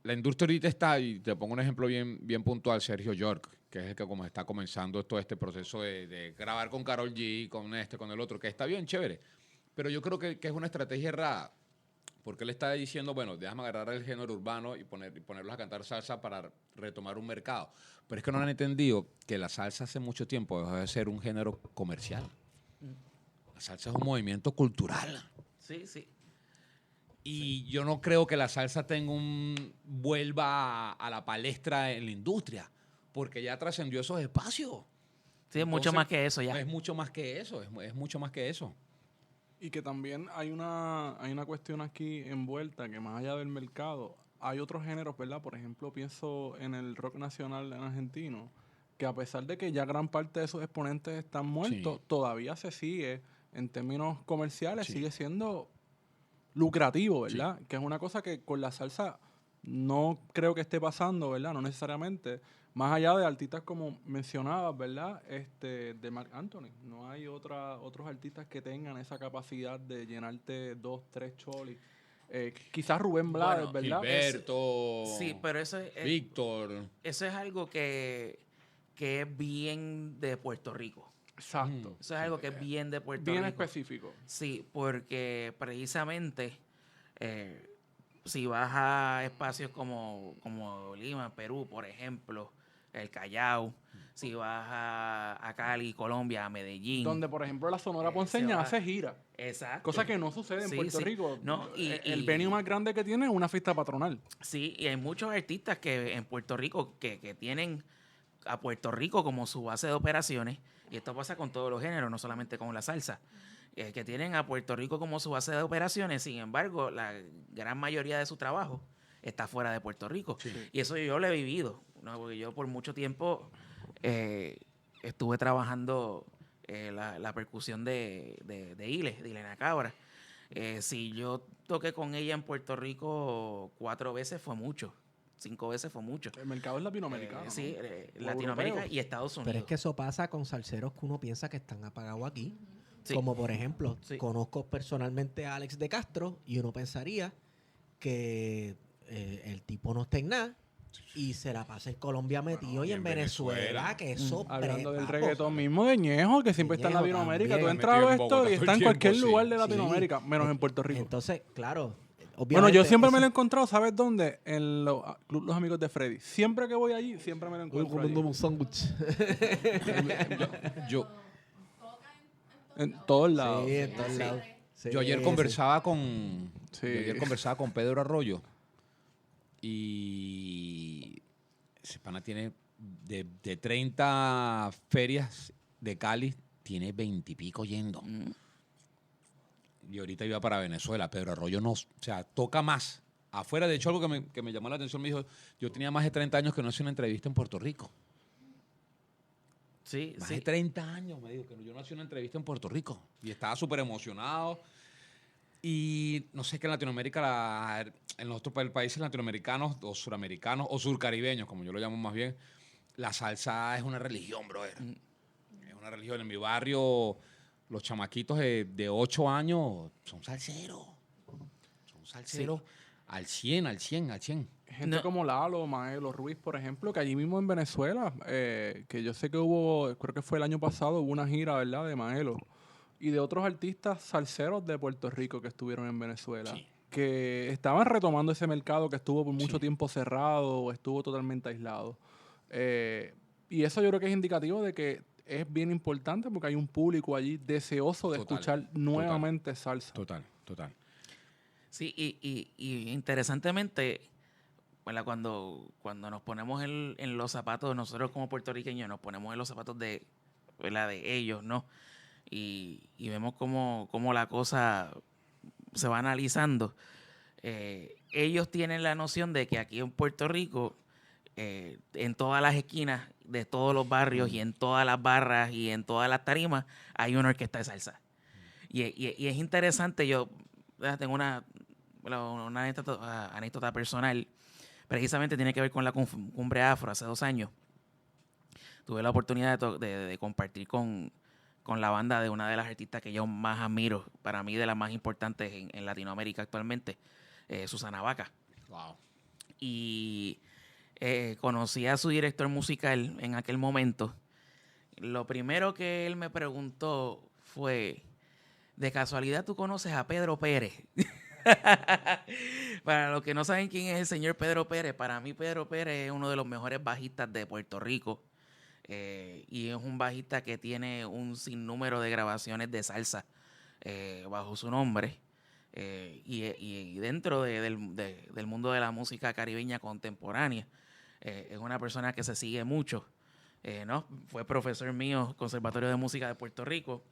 la industria ahorita está, y te pongo un ejemplo bien puntual, Sergio York, que es el que como está comenzando todo este proceso de grabar con Karol G, con el otro, que está bien chévere. Pero yo creo que es una estrategia errada, porque él está diciendo, bueno, déjame agarrar el género urbano y ponerlos a cantar salsa para retomar un mercado. Pero es que no han entendido que la salsa hace mucho tiempo dejó de ser un género comercial. La salsa es un movimiento cultural. Sí, sí. Y yo no creo que la salsa vuelva a la palestra en la industria, porque ya trascendió esos espacios. Sí, es mucho Entonces, más que eso ya. Es mucho más que eso, es mucho más que eso. Y que también hay una cuestión aquí envuelta, que más allá del mercado, hay otros géneros, ¿verdad? Por ejemplo, pienso en el rock nacional argentino, que a pesar de que ya gran parte de sus exponentes están muertos, Sí. todavía se sigue, en términos comerciales, Sí. sigue siendo lucrativo, ¿verdad? Que es una cosa que con la salsa no creo que esté pasando, ¿verdad? No necesariamente. Más allá de artistas como mencionabas, ¿verdad? De Marc Anthony. No hay otros artistas que tengan esa capacidad de llenarte 2, 3 cholis. Quizás Rubén Blades, Bueno, ¿verdad? Gilberto, Sí, pero eso Víctor. eso es algo que es bien de Puerto Rico. Exacto. Eso es algo que es bien de Puerto Bien Rico. específico. Sí, porque precisamente si vas a espacios como Lima, Perú, por ejemplo, el Callao, si vas a Cali, Colombia, a Medellín. Donde, por ejemplo, la Sonora se Ponceña va- hace gira. Exacto. Cosa que no sucede en Sí, Puerto sí. Rico. No, El y- venue más grande que tiene es una fiesta patronal. Sí, y hay muchos artistas que en Puerto Rico que tienen a Puerto Rico como su base de operaciones, y esto pasa con todos los géneros, no solamente con la salsa, que tienen a Puerto Rico como su base de operaciones, sin embargo, la gran mayoría de su trabajo está fuera de Puerto Rico. Y eso yo lo he vivido, ¿no? Porque yo por mucho tiempo estuve trabajando la percusión de Ilena Cabra. Si yo toqué con ella en Puerto Rico 4 veces fue mucho, 5 veces fue mucho. El mercado es latinoamericano. Sí, ¿no? O Latinoamérica europeo. y Estados Unidos. Pero es que eso pasa con salseros que uno piensa que están apagados aquí. Sí. Como por ejemplo, Sí. conozco personalmente a Alex de Castro y uno pensaría que el tipo no está en nada y se la pasa en Colombia metido y en Venezuela, que eso Hablando del papo. reggaetón mismo de Ñejo, que siempre está en Ñejo Latinoamérica. Tú también. entras a Metido en esto Bogotá y todo está el en cualquier tiempo, lugar sí. de Latinoamérica, menos en Puerto Rico. Entonces, claro, Bueno, obviamente, yo siempre me lo he eso- encontrado, ¿sabes dónde? En Los Amigos de Freddy. Siempre que voy allí, siempre me lo encuentro allí. un sándwich. Yo En todos lados. Sí, en todos lados. Sí, Yo ayer sí. conversaba con Sí. yo ayer conversaba con Pedro Arroyo y ese pana tiene de 30 ferias de Cali, tiene 20 y pico yendo. Y ahorita iba para Venezuela. Pedro Arroyo no, o sea, toca más. Afuera, de hecho, algo que me llamó la atención, me dijo, yo tenía más de 30 años que no hacía una entrevista en Puerto Rico. Sí, Más sí. de 30 años, me dijo, que yo no hacía una entrevista en Puerto Rico. Y estaba súper emocionado. Y no sé, que en Latinoamérica, en los otros países latinoamericanos o suramericanos o surcaribeños, como yo lo llamo más bien, la salsa es una religión, brother. Es una religión. En mi barrio, los chamaquitos de 8 años son salseros. Son salseros al 100, al 100, al 100. Gente No. como Lalo, Maelo Ruiz, por ejemplo, que allí mismo en Venezuela, que yo sé que creo que fue el año pasado, hubo una gira, ¿verdad?, de Maelo. Y de otros artistas salseros de Puerto Rico que estuvieron en Venezuela. Sí. Que estaban retomando ese mercado que estuvo por mucho tiempo cerrado o estuvo totalmente aislado. Y eso yo creo que es indicativo de que es bien importante porque hay un público allí deseoso de Total, escuchar nuevamente salsa. Total, total. Sí, y interesantemente, ¿verdad? Cuando nos ponemos en los zapatos, nosotros como puertorriqueños nos ponemos en los zapatos ¿verdad? De ellos, ¿no? Y vemos cómo la cosa se va analizando. Ellos tienen la noción de que aquí en Puerto Rico, en todas las esquinas de todos los barrios y en todas las barras y en todas las tarimas hay una orquesta de salsa. Y es interesante, yo ¿verdad? tengo una anécdota personal, precisamente tiene que ver con la Cumbre Afro hace 2 años. Tuve la oportunidad de compartir con la banda de una de las artistas que yo más admiro, para mí de las más importantes en Latinoamérica actualmente, Susana Baca. Wow. Y conocí a su director musical en aquel momento. Lo primero que él me preguntó fue, ¿de casualidad tú conoces a Pedro Pérez? Para los que no saben quién es el señor Pedro Pérez, para mí Pedro Pérez es uno de los mejores bajistas de Puerto Rico. Y es un bajista que tiene un sinnúmero de grabaciones de salsa bajo su nombre. Y dentro del mundo de la música caribeña contemporánea, es una persona que se sigue mucho. ¿No? Fue profesor mío, Conservatorio de Música de Puerto Rico.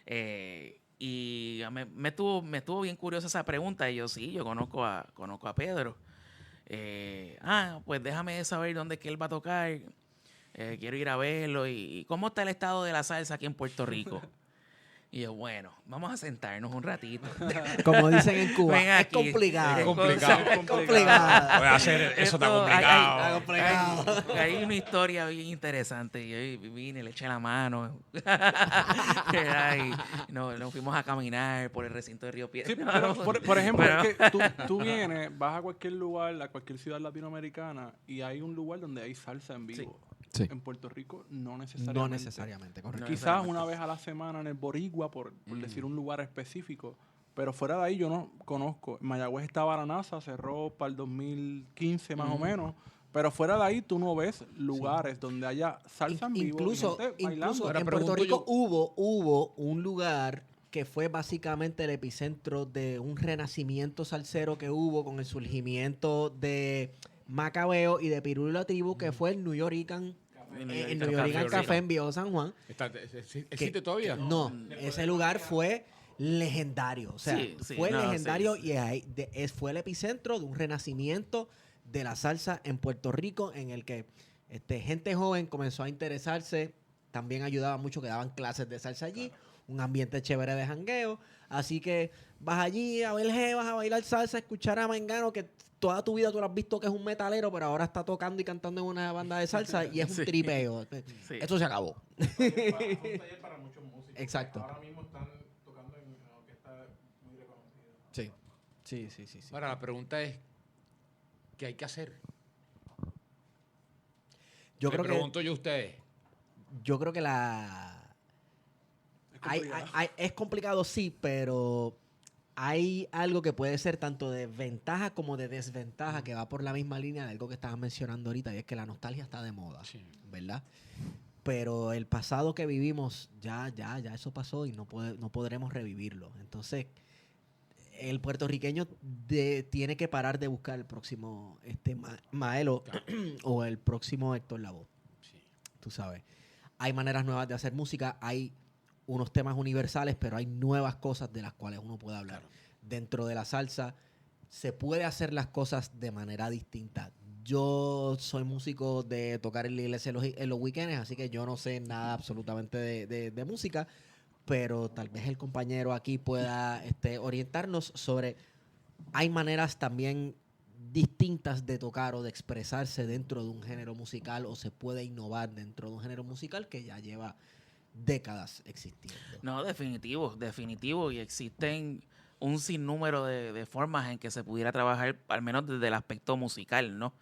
Y me estuvo bien curiosa esa pregunta. Y yo conozco a Pedro. Pues déjame saber dónde es que él va a tocar. Quiero ir a verlo. ¿Y cómo está el estado de la salsa aquí en Puerto Rico? Y yo, bueno, vamos a sentarnos un ratito. Como dicen en Cuba, Ven es aquí. complicado. Es complicado. Es complicado. Voy a hacer eso tan complicado. Hay una historia bien interesante. Yo vine, le eché la mano. Nos fuimos a caminar por el recinto de Río Piedra. Sí, pero, por ejemplo, es que tú vienes, vas a cualquier lugar, a cualquier ciudad latinoamericana, y hay un lugar donde hay salsa en vivo. Sí. En Puerto Rico, no necesariamente. No necesariamente, correcto. Quizás una vez a la semana en el Boricua, por decir un lugar específico. Pero fuera de ahí yo no conozco. En Mayagüez está Baranaza, cerró para el 2015 más o menos. Pero fuera de ahí tú no ves lugares donde haya salsa en vivo. Incluso Ahora en Puerto pregunto Rico yo- hubo un lugar que fue básicamente el epicentro de un renacimiento salsero que hubo con el surgimiento de Macabeo y de Pirulo y la Tribu, que fue el New Yorican, el New Yorican Café en Viejo San Juan. ¿Existe todavía? No, ese lugar fue legendario. O sea, fue legendario sí. y fue el epicentro de un renacimiento de la salsa en Puerto Rico, en el que gente joven comenzó a interesarse. También ayudaba mucho que daban clases de salsa allí. Un ambiente chévere de jangueo. Así que vas allí a ver jevas, a bailar salsa, a escuchar a Mangano, que toda tu vida tú lo has visto que es un metalero, pero ahora está tocando y cantando en una banda de salsa y es un tripeo. Sí. Esto se acabó. Un taller para muchos músicos. Exacto. Ahora mismo están tocando en una orquesta muy reconocida. Sí. Sí. Ahora, la pregunta es, ¿qué hay que hacer? Yo Le creo pregunto yo a ustedes. que es complicado, sí, pero hay algo que puede ser tanto de ventaja como de desventaja, que va por la misma línea de algo que estabas mencionando ahorita, y es que la nostalgia está de moda, ¿verdad? Pero el pasado que vivimos, ya eso pasó y no podremos revivirlo. Entonces, el puertorriqueño tiene que parar de buscar el próximo Maelo o el próximo Héctor Lavoe. Tú sabes. Hay maneras nuevas de hacer música, hay unos temas universales, pero hay nuevas cosas de las cuales uno puede hablar. Claro. Dentro de la salsa se puede hacer las cosas de manera distinta. Yo soy músico de tocar en la iglesia en los weekends, así que yo no sé nada absolutamente de música, pero tal vez el compañero aquí pueda orientarnos sobre... Hay maneras también distintas de tocar o de expresarse dentro de un género musical, o se puede innovar dentro de un género musical que ya lleva décadas existiendo. No, definitivo. Y existen un sinnúmero de formas en que se pudiera trabajar, al menos desde el aspecto musical, ¿no?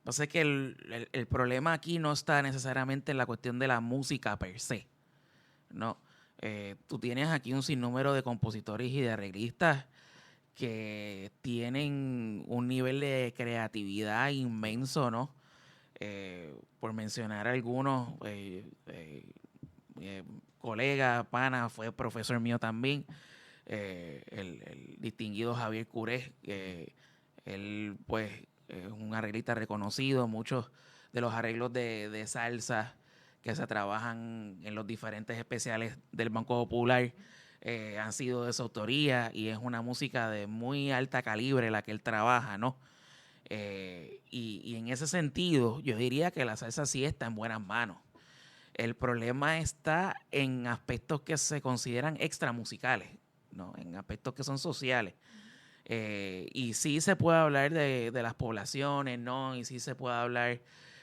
Pasa que el problema aquí no está necesariamente en la cuestión de la música per se, ¿no? Tú tienes aquí un sinnúmero de compositores y de arreglistas que tienen un nivel de creatividad inmenso, ¿no? Por mencionar algunos, colega, pana, fue profesor mío también, el distinguido Javier Curés, él pues es un arreglista reconocido. Muchos de los arreglos de salsa que se trabajan en los diferentes especiales del Banco Popular han sido de su autoría, y es una música de muy alta calibre la que él trabaja, ¿no? Y en ese sentido, yo diría que la salsa sí está en buenas manos. El problema está en aspectos que se consideran extramusicales, ¿no? En aspectos que son sociales. Y sí se puede hablar de las poblaciones, ¿no? Y sí se puede hablar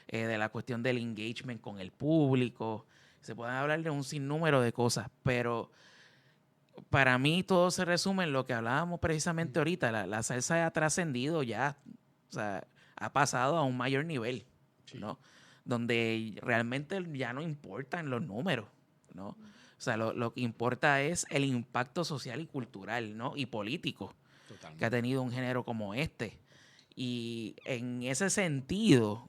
de la cuestión del engagement con el público. Se puede hablar de un sinnúmero de cosas, pero para mí todo se resume en lo que hablábamos precisamente ahorita. La salsa ha trascendido ya, o sea, ha pasado a un mayor nivel, ¿no? Donde realmente ya no importan los números, ¿no? O sea, lo que importa es el impacto social y cultural, ¿no? Y político que ha tenido un género como este. Y en ese sentido,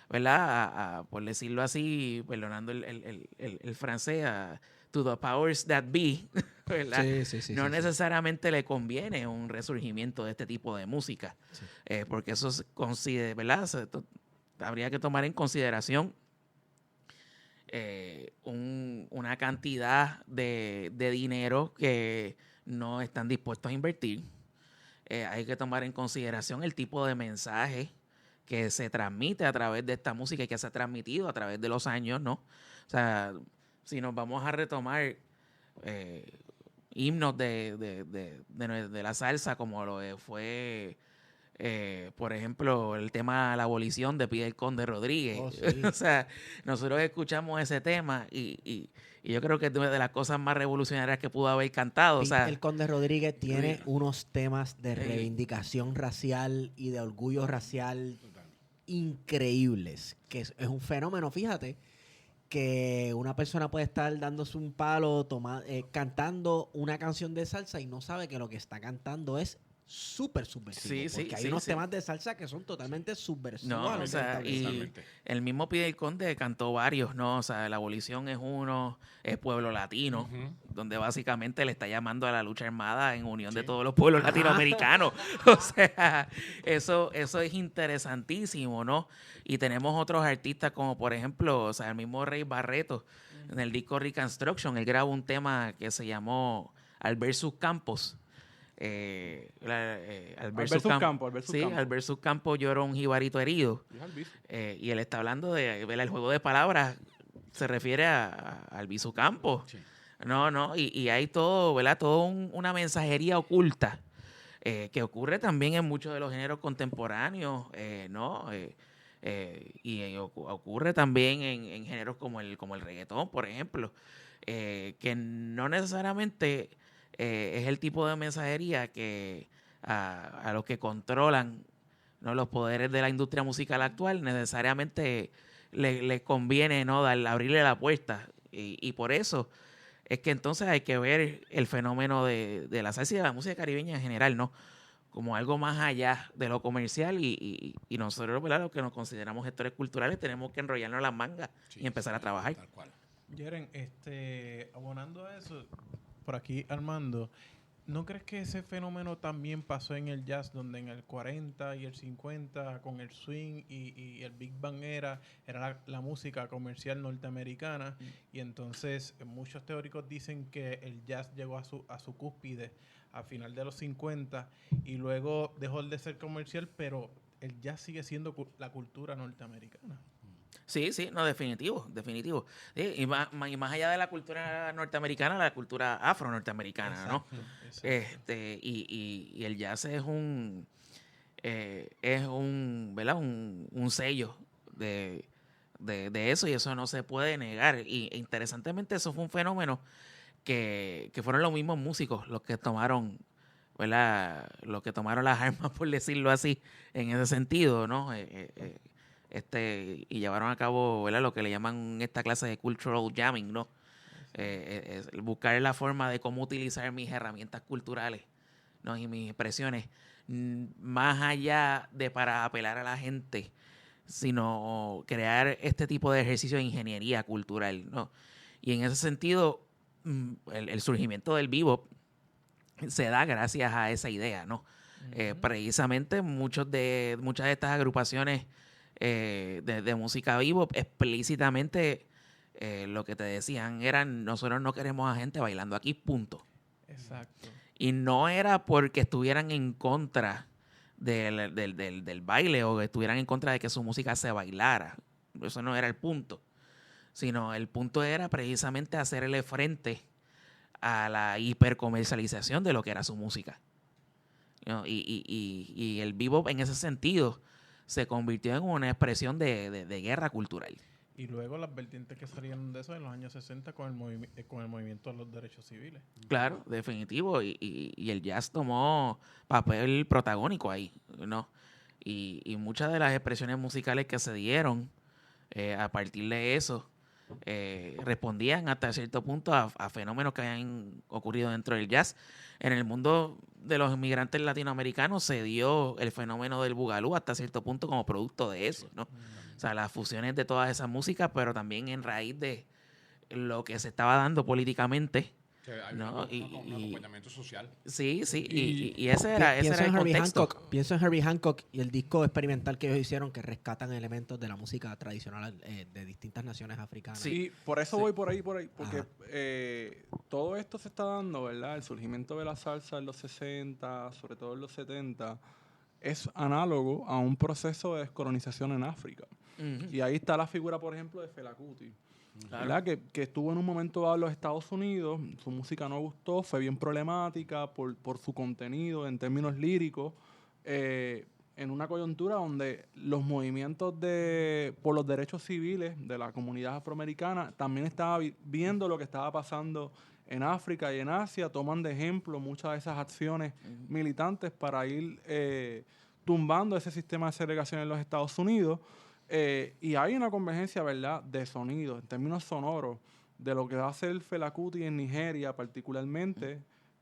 ¿verdad? Por decirlo así, perdonando el francés, to the powers that be, ¿verdad? Sí, no necesariamente le conviene un resurgimiento de este tipo de música, porque eso es ¿verdad? Habría que tomar en consideración una cantidad de dinero que no están dispuestos a invertir. Hay que tomar en consideración el tipo de mensaje que se transmite a través de esta música y que se ha transmitido a través de los años, ¿no? O sea, si nos vamos a retomar himnos de la salsa, como lo fue, por ejemplo, el tema La Abolición de Pide el Conde Rodríguez. Oh, sí. O sea, nosotros escuchamos ese tema y yo creo que es una de las cosas más revolucionarias que pudo haber cantado. O sea, El Conde Rodríguez tiene unos temas de reivindicación racial y de orgullo racial increíbles, que es un fenómeno, fíjate, que una persona puede estar dándose un palo cantando una canción de salsa y no sabe que lo que está cantando es súper subversivo. Sí, porque hay sí, unos sí. temas de salsa que son totalmente subversivos. No, a lo o que sea, está y pensando. el mismo Pide el Conde cantó varios, ¿no? O sea, La Abolición es uno, es Pueblo Latino, donde básicamente le está llamando a la lucha armada en unión de todos los pueblos latinoamericanos. O sea, eso es interesantísimo, ¿no? Y tenemos otros artistas como, por ejemplo, o sea, el mismo Rey Barreto, en el disco Reconstruction, él grabó un tema que se llamó Albertus Campos. Albertus Campos. Sí, Albertus Campos lloró un jibarito herido. Y él está hablando de el juego de palabras, se refiere a Albizu Campos. Sí. No, y hay todo, ¿verdad? Una mensajería oculta que ocurre también en muchos de los géneros contemporáneos, ¿no? Ocurre también en géneros como el reggaetón, por ejemplo, que no necesariamente es el tipo de mensajería que a los que controlan, ¿no?, los poderes de la industria musical actual necesariamente les conviene, ¿no?, abrirle la puerta. Y por eso es que entonces hay que ver el fenómeno de la salsa y de la música caribeña en general, ¿no?, como algo más allá de lo comercial y nosotros, ¿verdad?, los que nos consideramos gestores culturales tenemos que enrollarnos las mangas y empezar a trabajar. Tal cual. Jeren, abonando a eso, por aquí Armando, ¿no crees que ese fenómeno también pasó en el jazz, donde en el 40 y el 50 con el swing y el Big Bang era la música comercial norteamericana? Y entonces muchos teóricos dicen que el jazz llegó a su cúspide a final de los 50 y luego dejó de ser comercial, pero el jazz sigue siendo la cultura norteamericana. Sí, no, definitivo. Sí, y más allá de la cultura norteamericana, la cultura afro-norteamericana, Exacto, ¿no? exacto. Y el jazz es ¿verdad?, un sello de eso, y eso no se puede negar. Y interesantemente eso fue un fenómeno que fueron los mismos músicos los que tomaron, ¿verdad?, los que tomaron las armas, por decirlo así, en ese sentido, ¿no? Y llevaron a cabo, ¿verdad?, lo que le llaman esta clase de cultural jamming, ¿no? Buscar la forma de cómo utilizar mis herramientas culturales, ¿no?, y mis expresiones, más allá de para apelar a la gente, sino crear este tipo de ejercicio de ingeniería cultural, ¿no? Y en ese sentido, el surgimiento del bebop se da gracias a esa idea, ¿no? Precisamente muchas de estas agrupaciones de música bebop explícitamente lo que te decían eran: nosotros no queremos a gente bailando aquí, punto. Exacto. Y no era porque estuvieran en contra del baile o que estuvieran en contra de que su música se bailara. Eso no era el punto. Sino el punto era precisamente hacerle frente a la hipercomercialización de lo que era su música. Y el bebop en ese sentido se convirtió en una expresión de guerra cultural. Y luego las vertientes que salieron de eso en los años 60 con el movimiento de los derechos civiles. Claro, definitivo. Y el jazz tomó papel protagónico ahí, ¿no? Y muchas de las expresiones musicales que se dieron a partir de eso respondían hasta cierto punto a fenómenos que habían ocurrido dentro del jazz. En el mundo de los inmigrantes latinoamericanos se dio el fenómeno del bugalú hasta cierto punto como producto de eso, ¿no? O sea, las fusiones de todas esas músicas, pero también en raíz de lo que se estaba dando políticamente, ¿no? Un acompañamiento social. Sí, y ese era el contexto. Pienso en Herbie Hancock y el disco experimental que ellos hicieron que rescatan elementos de la música tradicional de distintas naciones africanas. Sí, por eso voy por ahí, porque todo esto se está dando, ¿verdad? El surgimiento de la salsa en los 60, sobre todo en los 70, es análogo a un proceso de descolonización en África. Ujú. Y ahí está la figura, por ejemplo, de Fela Kuti. Claro. ¿Verdad? Que estuvo en un momento dado en los Estados Unidos, su música no gustó, fue bien problemática por su contenido en términos líricos, en una coyuntura donde los movimientos por los derechos civiles de la comunidad afroamericana también estaba viendo lo que estaba pasando en África y en Asia, toman de ejemplo muchas de esas acciones militantes para ir tumbando ese sistema de segregación en los Estados Unidos. Y hay una convergencia, ¿verdad?, de sonido, en términos sonoros, de lo que va a hacer Fela Kuti en Nigeria particularmente,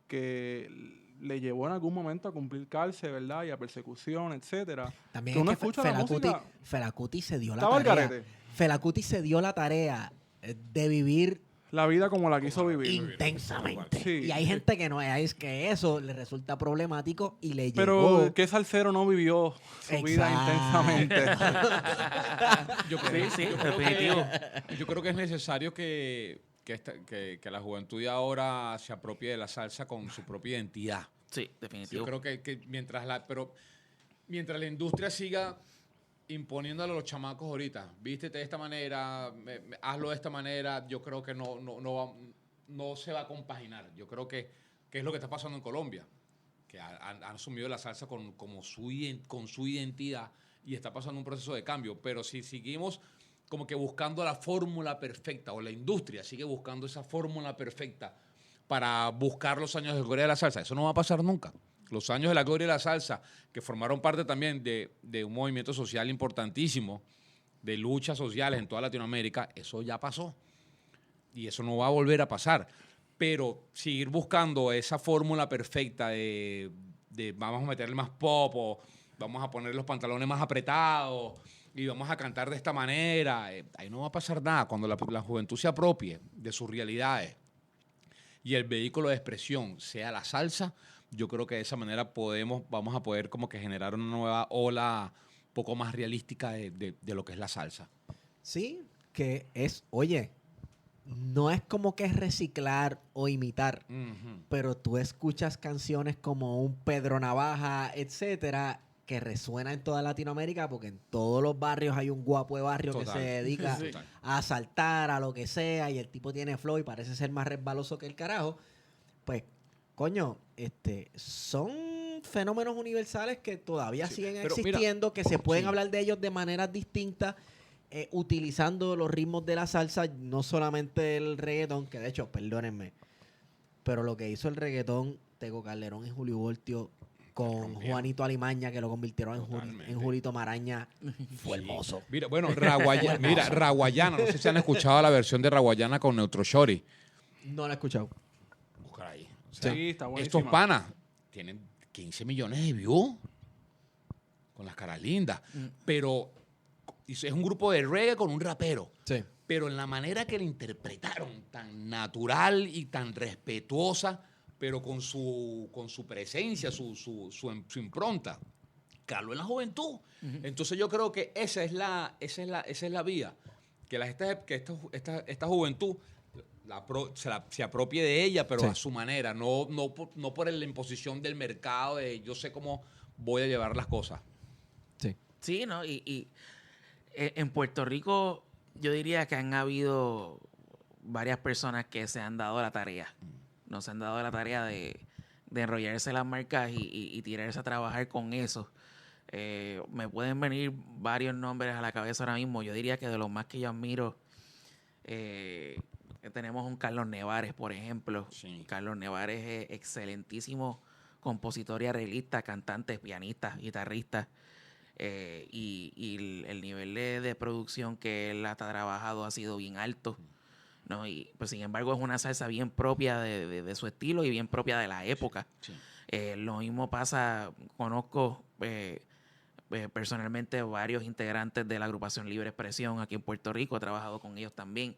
que le llevó en algún momento a cumplir cárcel, ¿verdad?, y a persecución, etcétera. También Que uno es que escucha la música, Fela Kuti se dio la estaba al tarea. garete. Fela Kuti se dio la tarea de vivir La vida como la quiso vivir. intensamente. Sí. Y hay gente que no es que eso le resulta problemático y le Pero llegó. ¿qué salsero no vivió su vida intensamente? Yo Sí, creo, sí, yo creo definitivo. yo creo que es necesario que la juventud de ahora se apropie de la salsa con su propia identidad. Sí, Yo definitivo. creo que mientras la industria siga imponiéndole a los chamacos ahorita, vístete de esta manera, hazlo de esta manera, yo creo que no se va a compaginar. Yo creo que es lo que está pasando en Colombia, que han asumido la salsa con su identidad y está pasando un proceso de cambio. Pero si seguimos como que buscando la fórmula perfecta, o la industria sigue buscando esa fórmula perfecta para buscar los años de gloria de la salsa, eso no va a pasar nunca. Los años de la gloria de la salsa, que formaron parte también de un movimiento social importantísimo, de luchas sociales en toda Latinoamérica, eso ya pasó. Y eso no va a volver a pasar. Pero seguir buscando esa fórmula perfecta de vamos a meterle más pop, o vamos a poner los pantalones más apretados y vamos a cantar de esta manera, ahí no va a pasar nada. Cuando la juventud se apropie de sus realidades y el vehículo de expresión sea la salsa, yo creo que de esa manera vamos a poder como que generar una nueva ola un poco más realística de lo que es la salsa. Sí, que es, oye, no es como que es reciclar o imitar, pero tú escuchas canciones como un Pedro Navaja, etcétera, que resuena en toda Latinoamérica, porque en todos los barrios hay un guapo de barrio Total. que se dedica Sí. a saltar, a lo que sea, y el tipo tiene flow y parece ser más resbaloso que el carajo. Pues, coño, son fenómenos universales que todavía Sí, siguen pero mira, existiendo, que se pueden sí. hablar de ellos de maneras distintas, utilizando los ritmos de la salsa, no solamente el reggaetón, que de hecho, perdónenme, pero lo que hizo el reggaetón, Tego Calderón y Julio Voltio con Rompieron. Juanito Alimaña, que lo convirtieron Totalmente. en Julito Maraña, fue hermoso. Mira, bueno, Raguayana, no sé si han escuchado la versión de Raguayana con Neutro Shorty. No lo he escuchado. Buscar ahí. O sea, Sí, está buenísima. estos panas tienen 15 millones de views con las caras lindas, pero es un grupo de reggae con un rapero. Sí. Pero en la manera que la interpretaron, tan natural y tan respetuosa, pero con su presencia, su impronta, caló en la juventud. Entonces yo creo que esa es la vía, que esta juventud se apropie de ella, pero Sí. a su manera, no por la imposición del mercado de yo sé cómo voy a llevar las cosas. Sí. Sí, ¿no? Y en Puerto Rico yo diría que han habido varias personas que se han dado la tarea no se han dado la tarea de enrollarse las marcas y tirarse a trabajar con eso. Me pueden venir varios nombres a la cabeza ahora mismo. Yo diría que de los más que yo admiro, tenemos un Carlos Nevares, por ejemplo. Sí. Carlos Nevares es excelentísimo compositor y arreglista, cantante, pianista, guitarrista. Y el nivel de producción que él ha trabajado ha sido bien alto, ¿no? Y pues sin embargo es una salsa bien propia de su estilo y bien propia de la época. Sí. Lo mismo pasa, conozco personalmente varios integrantes de la agrupación Libre Expresión aquí en Puerto Rico, he trabajado con ellos también.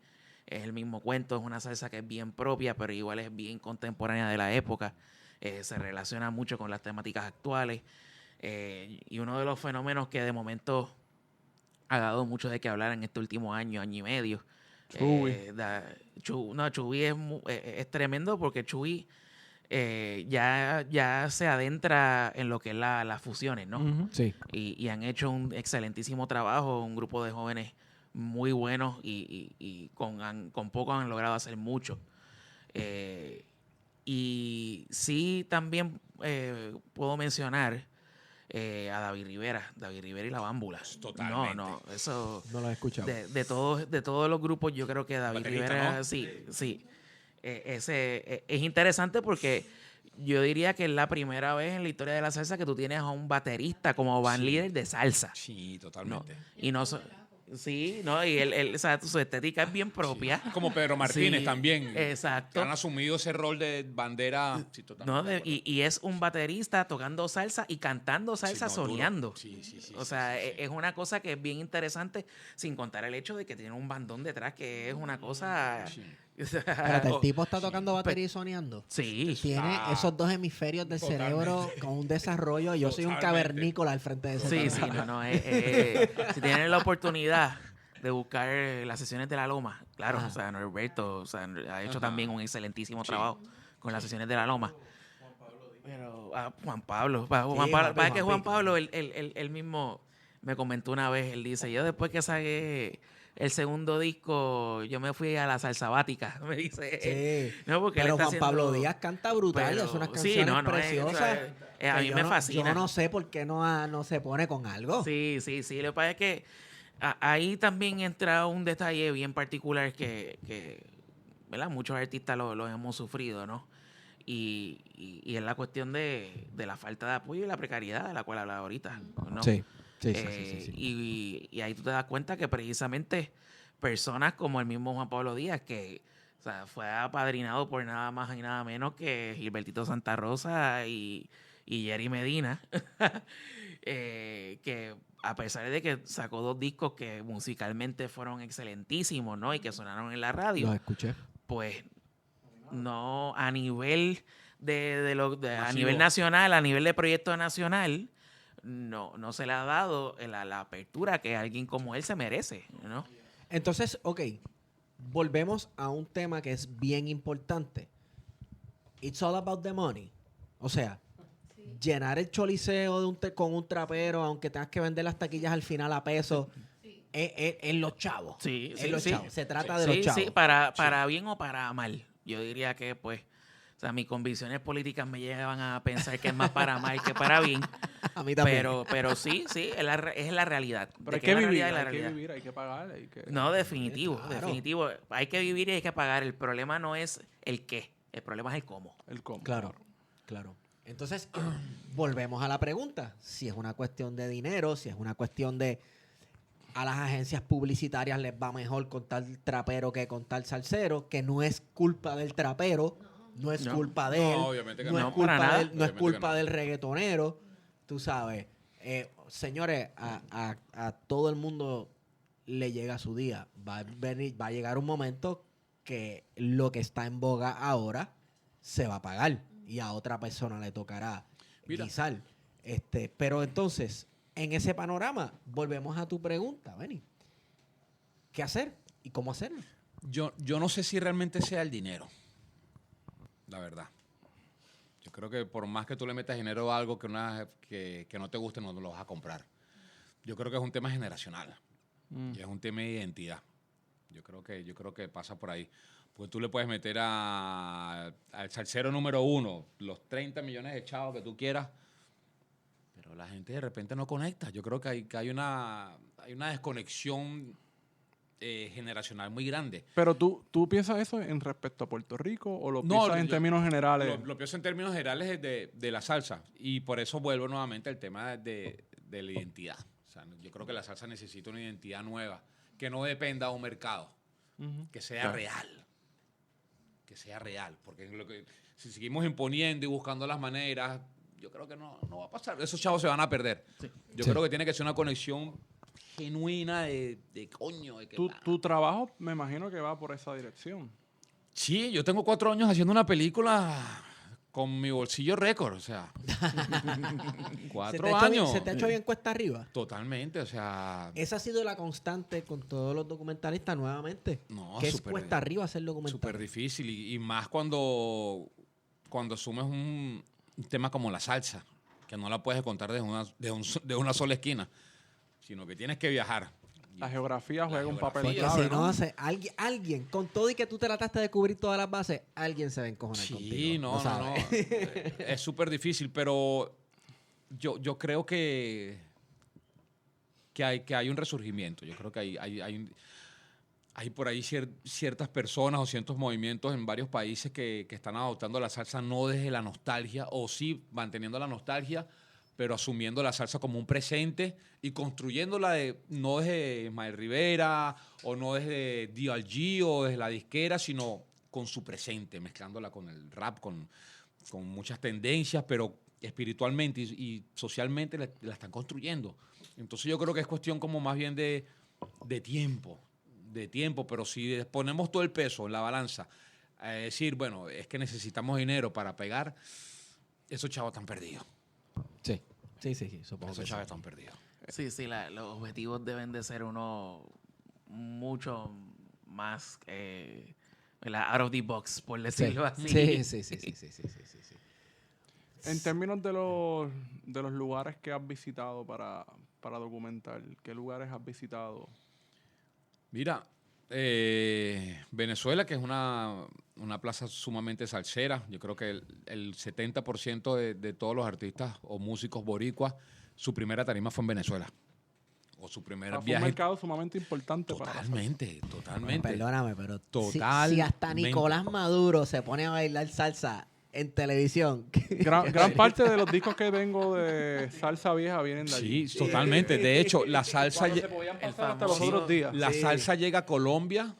Es el mismo cuento, es una salsa que es bien propia, pero igual es bien contemporánea de la época. Se relaciona mucho con las temáticas actuales. Y uno de los fenómenos que de momento ha dado mucho de qué hablar en este último año y medio. Chuy. Chuy es tremendo porque Chuy ya se adentra en lo que es las fusiones, ¿no? Ujú. Sí. Y han hecho un excelentísimo trabajo, un grupo de jóvenes muy buenos y con poco han logrado hacer mucho. Y sí también puedo mencionar a David Rivera y la Bámbula. Totalmente. No, eso No lo he escuchado. de todos los grupos yo creo que David Baterista, Rivera ¿no? sí. Ese es interesante porque yo diría que es la primera vez en la historia de la salsa que tú tienes a un baterista como band líder de salsa. Sí, totalmente. Y no sí, no, y o sea, su estética es bien propia. Como Pedro Martínez Sí, también. exacto. Que han asumido ese rol de bandera. Sí, totalmente. ¿No? de acuerdo. Y es un baterista tocando salsa y cantando salsa Sí, no, duro. soleando. Sí. O sea, es una cosa que es bien interesante, sin contar el hecho de que tiene un bandón detrás, que es una cosa... Sí. Espérate, el tipo está tocando batería y soneando. Sí. Tiene esos dos hemisferios del Totalmente. cerebro con un desarrollo. Yo soy un Totalmente. cavernícola al frente de ese Sí, programa. si tienen la oportunidad de buscar las sesiones de La Loma, claro, Ajá. o sea, Norberto, o sea, ha hecho Ajá. también un excelentísimo Sí. trabajo con las sesiones de La Loma. Pero Juan Pablo, papi, que Juan Juanpico. Pablo, él mismo me comentó una vez, él dice, yo después que saqué el segundo disco, yo me fui a la salsabática, me dice. Sí. No, porque él Pero está Juan Pablo haciendo- Díaz canta brutal, pero- es unas sí, canciones no, preciosas. a que mí yo me no- fascina. Yo no sé por qué no se pone con algo. Sí. Lo que pasa es que ahí también entra un detalle bien particular que ¿verdad? Muchos artistas lo hemos sufrido, ¿no? Y es la cuestión de la falta de apoyo y la precariedad de la cual hablaba ahorita, ¿no? Sí. Y ahí tú te das cuenta que precisamente personas como el mismo Juan Pablo Díaz, que o sea, fue apadrinado por nada más y nada menos que Gilbertito Santa Rosa y Jerry Medina, que a pesar de que sacó 2 discos que musicalmente fueron excelentísimos, ¿no? Y que sonaron en la radio, Los escuché. pues no a nivel a Masivo. nivel nacional, a nivel de proyecto nacional, no se le ha dado la apertura que alguien como él se merece, ¿no? Entonces, ok, volvemos a un tema que es bien importante. It's all about the money. O sea, llenar el choliseo con un trapero, aunque tengas que vender las taquillas al final a peso, es los chavos. Sí, Es sí, los sí. chavos. Se trata de los Sí, chavos. sí, para bien o para mal. Yo diría que, pues, o sea, mis convicciones políticas me llevan a pensar que es más para mal que para bien. A mí también. Pero sí, es la realidad. Pero De hay que que la vivir, realidad es la hay que realidad. vivir, hay que pagar, hay que... No, definitivo, Claro. definitivo. Hay que vivir y hay que pagar. El problema no es el qué, el problema es el cómo. El cómo. Claro. Entonces, volvemos a la pregunta. Si es una cuestión de dinero, si es una cuestión de a las agencias publicitarias les va mejor con tal trapero que con tal salsero, que no es culpa del trapero, no es No. culpa de No, él, obviamente que no, no. es culpa para nada. del, no es Obviamente culpa que no. del reggaetonero, tú sabes. Señores, a todo el mundo le llega su día. Va a llegar un momento que lo que está en boga ahora se va a pagar y a otra persona le tocará Mira. guisar. Pero entonces, en ese panorama, volvemos a tu pregunta, Benny. ¿Qué hacer y cómo hacerlo? Yo no sé si realmente sea el dinero. La verdad. Yo creo que por más que tú le metas dinero a algo que no te guste, no lo vas a comprar. Yo creo que es un tema generacional. Y es un tema de identidad. Yo creo que pasa por ahí. Porque tú le puedes meter al salsero número 1 los 30 millones de chavos que tú quieras, pero la gente de repente no conecta. Yo creo que hay una desconexión generacional muy grande. Pero tú piensas eso en respecto a Puerto Rico o lo piensas en términos generales. Lo pienso en términos generales de la salsa. Y por eso vuelvo nuevamente al tema de la identidad. O sea, yo creo que la salsa necesita una identidad nueva, que no dependa de un mercado, que sea real. Que sea real. Porque si seguimos imponiendo y buscando las maneras, yo creo que no va a pasar. Esos chavos se van a perder. Sí. Yo creo que tiene que ser una conexión genuina de coño. De que tu trabajo me imagino que va por esa dirección. Sí, yo tengo 4 años haciendo una película con mi bolsillo récord, o sea. 4 años. ¿Se te ha hecho bien cuesta arriba? Totalmente, o sea. Esa ha sido la constante con todos los documentalistas nuevamente. No, que es cuesta arriba hacer documental. Súper difícil y más cuando asumes un tema como la salsa, que no la puedes contar de una sola esquina, sino que tienes que viajar. La geografía juega un papel porque clave, si no hace alguien, con todo y que tú trataste de cubrir todas las bases, alguien se va a encojonar contigo. Sí, no. Es súper difícil, pero yo creo que hay un resurgimiento. Yo creo que hay por ahí ciertas personas o ciertos movimientos en varios países que están adoptando la salsa no desde la nostalgia, o sí manteniendo la nostalgia, pero asumiendo la salsa como un presente y construyéndola no desde Ismael Rivera o no desde D.R.G. o desde la disquera, sino con su presente, mezclándola con el rap, con muchas tendencias, pero espiritualmente y socialmente la están construyendo. Entonces yo creo que es cuestión como más bien de tiempo, pero si ponemos todo el peso en la balanza a decir, bueno, es que necesitamos dinero para pegar, esos chavos están perdidos. Sí, supongo esos que chavos están perdidos. Sí, los objetivos deben de ser mucho más out of the box, por decirlo así. Sí. En términos de los lugares que has visitado para documentar, ¿qué lugares has visitado? Mira, Venezuela, que es una plaza sumamente salsera. Yo creo que el 70% de todos los artistas o músicos boricuas, su primera tarima fue en Venezuela. O su primer viaje. Fue un mercado sumamente importante totalmente. Perdóname, pero total. Si hasta Nicolás Maduro se pone a bailar salsa en televisión. Gran parte de los discos que tengo de salsa vieja vienen de allí. Sí, totalmente. De hecho, la salsa se podían pasar hasta los otros días. La salsa llega a Colombia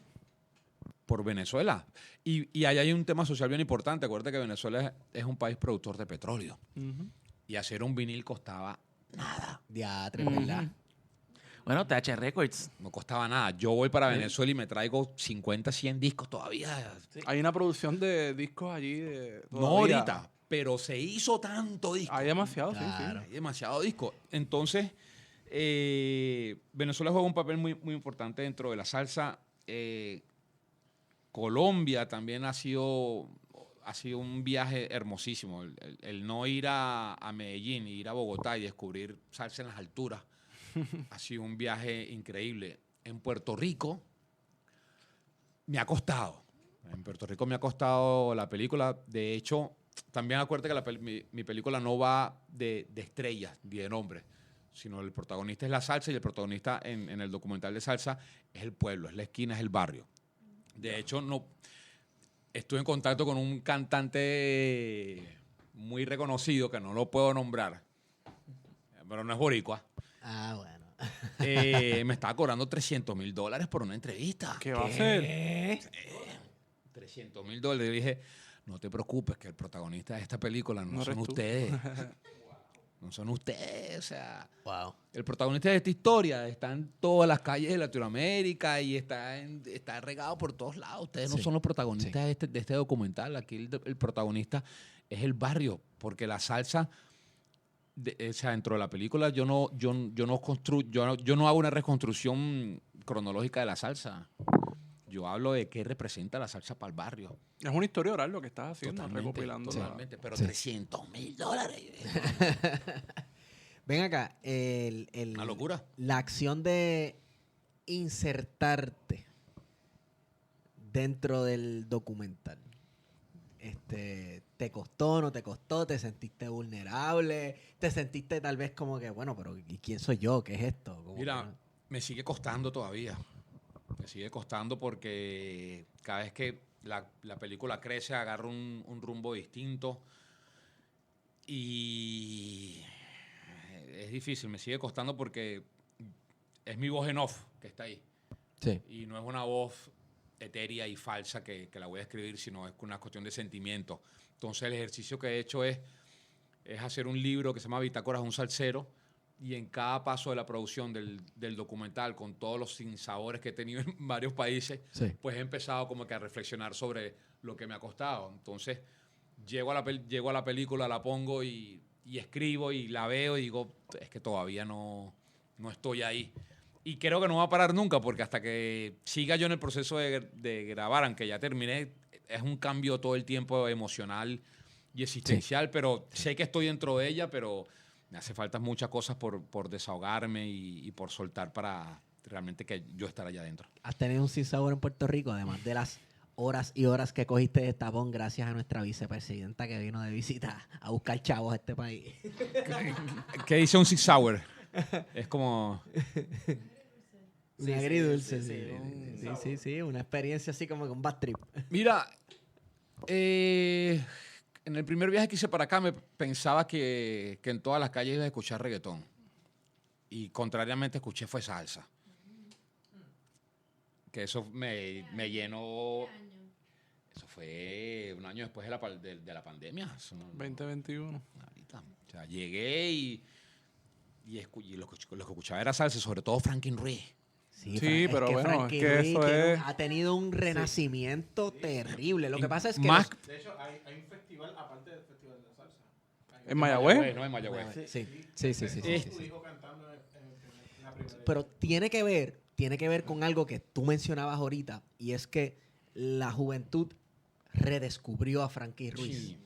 por Venezuela. Y ahí hay un tema social bien importante. Acuérdate que Venezuela es un país productor de petróleo. Y hacer un vinil costaba nada. Diatre, ¿verdad? Bueno, TH Records. No costaba nada. Yo voy para Venezuela y me traigo 50, 100 discos todavía. Sí. Hay una producción de discos allí. No ahorita, pero se hizo tanto disco. Hay demasiado, claro. Hay demasiado disco. Entonces, Venezuela juega un papel muy, muy importante dentro de la salsa. Colombia también ha sido un viaje hermosísimo. El no ir a Medellín, ir a Bogotá y descubrir salsa en las alturas. Ha sido un viaje increíble. En Puerto Rico me ha costado. En Puerto Rico me ha costado la película. De hecho, también acuérdate que mi película no va de estrellas ni de nombres, sino el protagonista es la salsa y el protagonista en el documental de salsa es el pueblo, es la esquina, es el barrio. De hecho, estuve en contacto con un cantante muy reconocido que no lo puedo nombrar, pero no es boricua. Ah, bueno. Me estaba cobrando $300,000 por una entrevista. ¿Qué va a hacer? $300,000. Yo dije, no te preocupes, que el protagonista de esta película no son ustedes. No son ustedes, o sea. Wow. El protagonista de esta historia está en todas las calles de Latinoamérica y está regado por todos lados. Ustedes no son los protagonistas de este documental. Aquí el protagonista es el barrio, porque la salsa, o sea, dentro de la película yo no hago una reconstrucción cronológica de la salsa. Yo hablo de qué representa la salsa para el barrio. Es una historia oral lo que estás haciendo, Totalmente, recopilando. Totalmente, pero $300,000. Ven acá, Una locura. La acción de insertarte dentro del documental? ¿Te costó, no te costó? ¿Te sentiste vulnerable? ¿Te sentiste tal vez como que, bueno, pero ¿y quién soy yo? ¿Qué es esto? Como Mira, que no. me sigue costando todavía. Me sigue costando porque cada vez que la película crece, agarra un rumbo distinto. Y es difícil, me sigue costando porque es mi voz en off que está ahí. Sí. Y no es una voz etérea y falsa que la voy a escribir, sino es una cuestión de sentimiento. Entonces el ejercicio que he hecho es hacer un libro que se llama Bitácoras de un salsero, y en cada paso de la producción del documental, con todos los sinsabores que he tenido en varios países, Sí. pues he empezado como que a reflexionar sobre lo que me ha costado. Entonces llego a la película, la pongo y escribo y la veo y digo, es que todavía no estoy ahí. Y creo que no va a parar nunca, porque hasta que siga yo en el proceso de grabar, aunque ya terminé, es un cambio todo el tiempo emocional y existencial, pero sé que estoy dentro de ella, pero me hace falta muchas cosas por desahogarme y por soltar para realmente que yo estar allá adentro. ¿Has tenido un sinsabor en Puerto Rico, además de las horas y horas que cogiste de tapón gracias a nuestra vicepresidenta que vino de visita a buscar chavos a este país? ¿Qué dice un Six Sour? Es como... Un agridulce, sí. Sí, una experiencia así como que un bad trip. Mira, en el primer viaje que hice para acá me pensaba que en todas las calles iba a escuchar reggaetón. Y contrariamente escuché fue salsa. Que eso me llenó... Eso fue un año después de la pandemia. Eso no- 2021. ahorita. O sea, llegué y lo que escuchaba era salsa, sobre todo Franklin Ruiz. Sí, Es pero bueno, Frankie es que Ruiz eso tiene es- ha tenido un renacimiento terrible. Lo que pasa es que Más De hecho, hay un festival, aparte del Festival de la Salsa. ¿En Mayagüez? No, en Mayagüez. Sí. Tu hijo cantando en la primera. Pero tiene que ver con algo que tú mencionabas ahorita, y es que la juventud redescubrió a Frankie Ruiz Sí.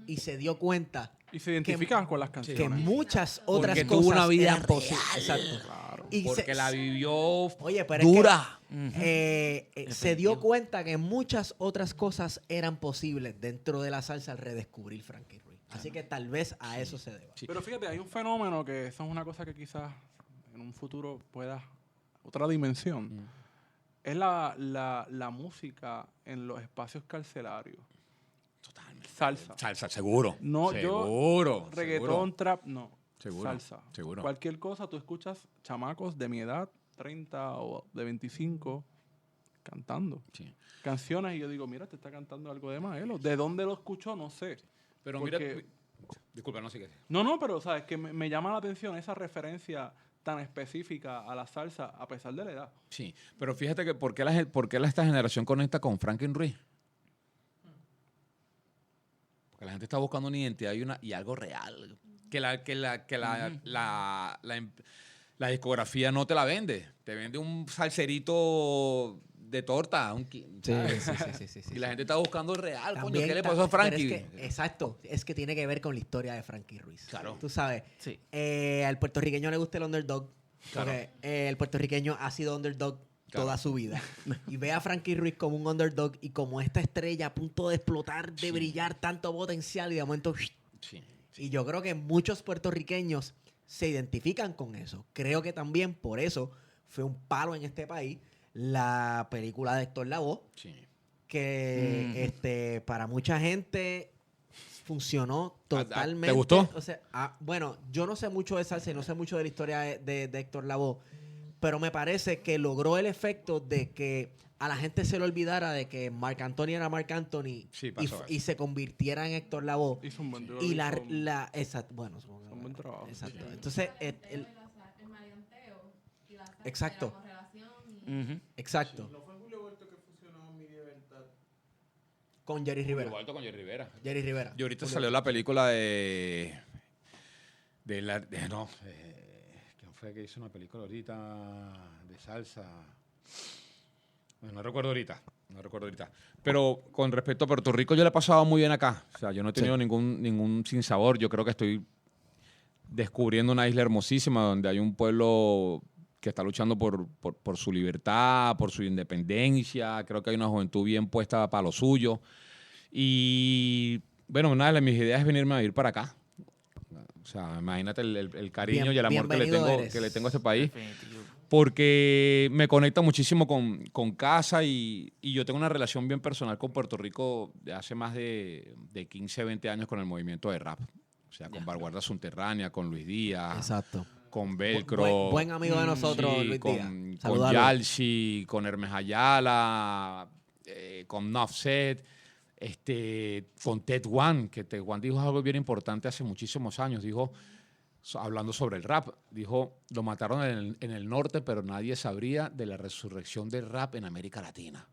y se dio cuenta Y se identifican con las que canciones. muchas otras Porque cosas tuvo una vida eran imposible. reales. Exacto. Claro. Y Porque la vivió oye, pero es dura. que, se dio cuenta que muchas otras cosas eran posibles dentro de la salsa al redescubrir Frankie Ruiz. Así que tal vez a eso se deba. Sí. Pero fíjate, hay un fenómeno que eso es una cosa que quizás en un futuro pueda... Otra dimensión. Es la música en los espacios carcelarios. Totalmente. Salsa. Salsa, seguro. No, seguro. Reggaetón, seguro. trap, no. Seguro, Salsa. seguro. Cualquier cosa, tú escuchas chamacos de mi edad, 30 o de 25, cantando. Sí. Canciones y yo digo, mira, te está cantando algo de Maelo. ¿De dónde lo escuchó? No sé. Pero Porque- mira, disculpa, no sé qué. No, pero sabes que me llama la atención esa referencia tan específica a la salsa a pesar de la edad. Sí, pero fíjate que ¿por qué esta generación conecta con Franklin Ruiz? Porque la gente está buscando una identidad y algo real. Que la discografía no te la vende. Te vende un salserito de torta. Sí. Y la gente está buscando el real. Coño, También ¿qué le ta- pasó a pero Frankie? es que- exacto, es que tiene que ver con la historia de Frankie Ruiz. Claro. Tú sabes, Sí. al puertorriqueño le gusta el underdog, Claro. porque el puertorriqueño ha sido underdog Claro. toda su vida. Y ve a Frankie Ruiz como un underdog y como esta estrella a punto de explotar, de brillar, tanto potencial y de momento... Sí. Y yo creo que muchos puertorriqueños se identifican con eso. Creo que también por eso fue un palo en este país la película de Héctor Lavoe, Sí. que para mucha gente funcionó totalmente. ¿Te gustó? O sea, bueno, yo no sé mucho de salsa y no sé mucho de la historia de Héctor Lavoe, pero me parece que logró el efecto de que a la gente se le olvidara de que Marc Anthony era Marc Anthony Sí, pasó y se convirtiera en Héctor Lavoe. Hizo un buen Y hizo bueno, un buen trabajo. exacto. Entonces, El maleanteo y la salsa Exacto. y la correlación y- exacto, ¿No fue Julio Vuelto que fusionó Mi Libertad? con Jerry Rivera. Igual con Jerry Rivera. Jerry Rivera. Y ahorita Julio. salió la película ¿quién fue que hizo una película ahorita de salsa? Bueno, no recuerdo ahorita. Pero con respecto a Puerto Rico, yo le he pasado muy bien acá. O sea, yo no he tenido ningún sinsabor. Yo creo que estoy descubriendo una isla hermosísima donde hay un pueblo que está luchando por su libertad, por su independencia. Creo que hay una juventud bien puesta para lo suyo. Y bueno, una de mis ideas es venirme a vivir para acá. O sea, imagínate el cariño y el amor que le tengo a este país. Definitivo. Porque me conecta muchísimo con casa y yo tengo una relación bien personal con Puerto Rico de hace más de 15, 20 años con el movimiento de rap. O sea, con Vanguardia Subterránea, con Luis Díaz, Exacto. con Velcro. Buen amigo de nosotros, sí, Luis Díaz. con Saludalo. Yalsi, con Hermes Ayala, con Nuffset, con Ted One, que Ted One dijo algo bien importante hace muchísimos años. Dijo, hablando sobre el rap, dijo, lo mataron en el norte, pero nadie sabría de la resurrección del rap en América Latina.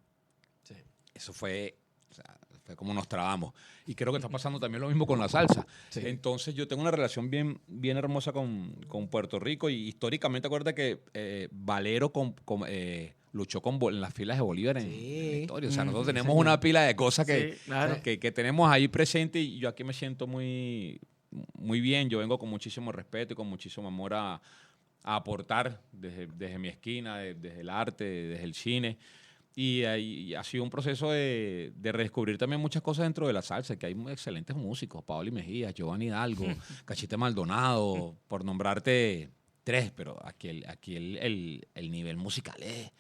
Sí. Eso fue, o sea, fue como nos trabamos. Y creo que está pasando también lo mismo con la salsa. Sí. Entonces yo tengo una relación bien hermosa con Puerto Rico y históricamente acuérdate que Valero luchó en las filas de Bolívar en la historia. O sea, nosotros tenemos una pila de cosas Sí, claro. que tenemos ahí presente y yo aquí me siento muy bien. Yo vengo con muchísimo respeto y con muchísimo amor a aportar desde mi esquina, desde el arte, desde el cine. Y ha sido un proceso de redescubrir también muchas cosas dentro de la salsa, que hay excelentes músicos, Paoli Mejía, Giovanni Hidalgo, Cachite Maldonado, por nombrarte 3, pero aquí el nivel musical es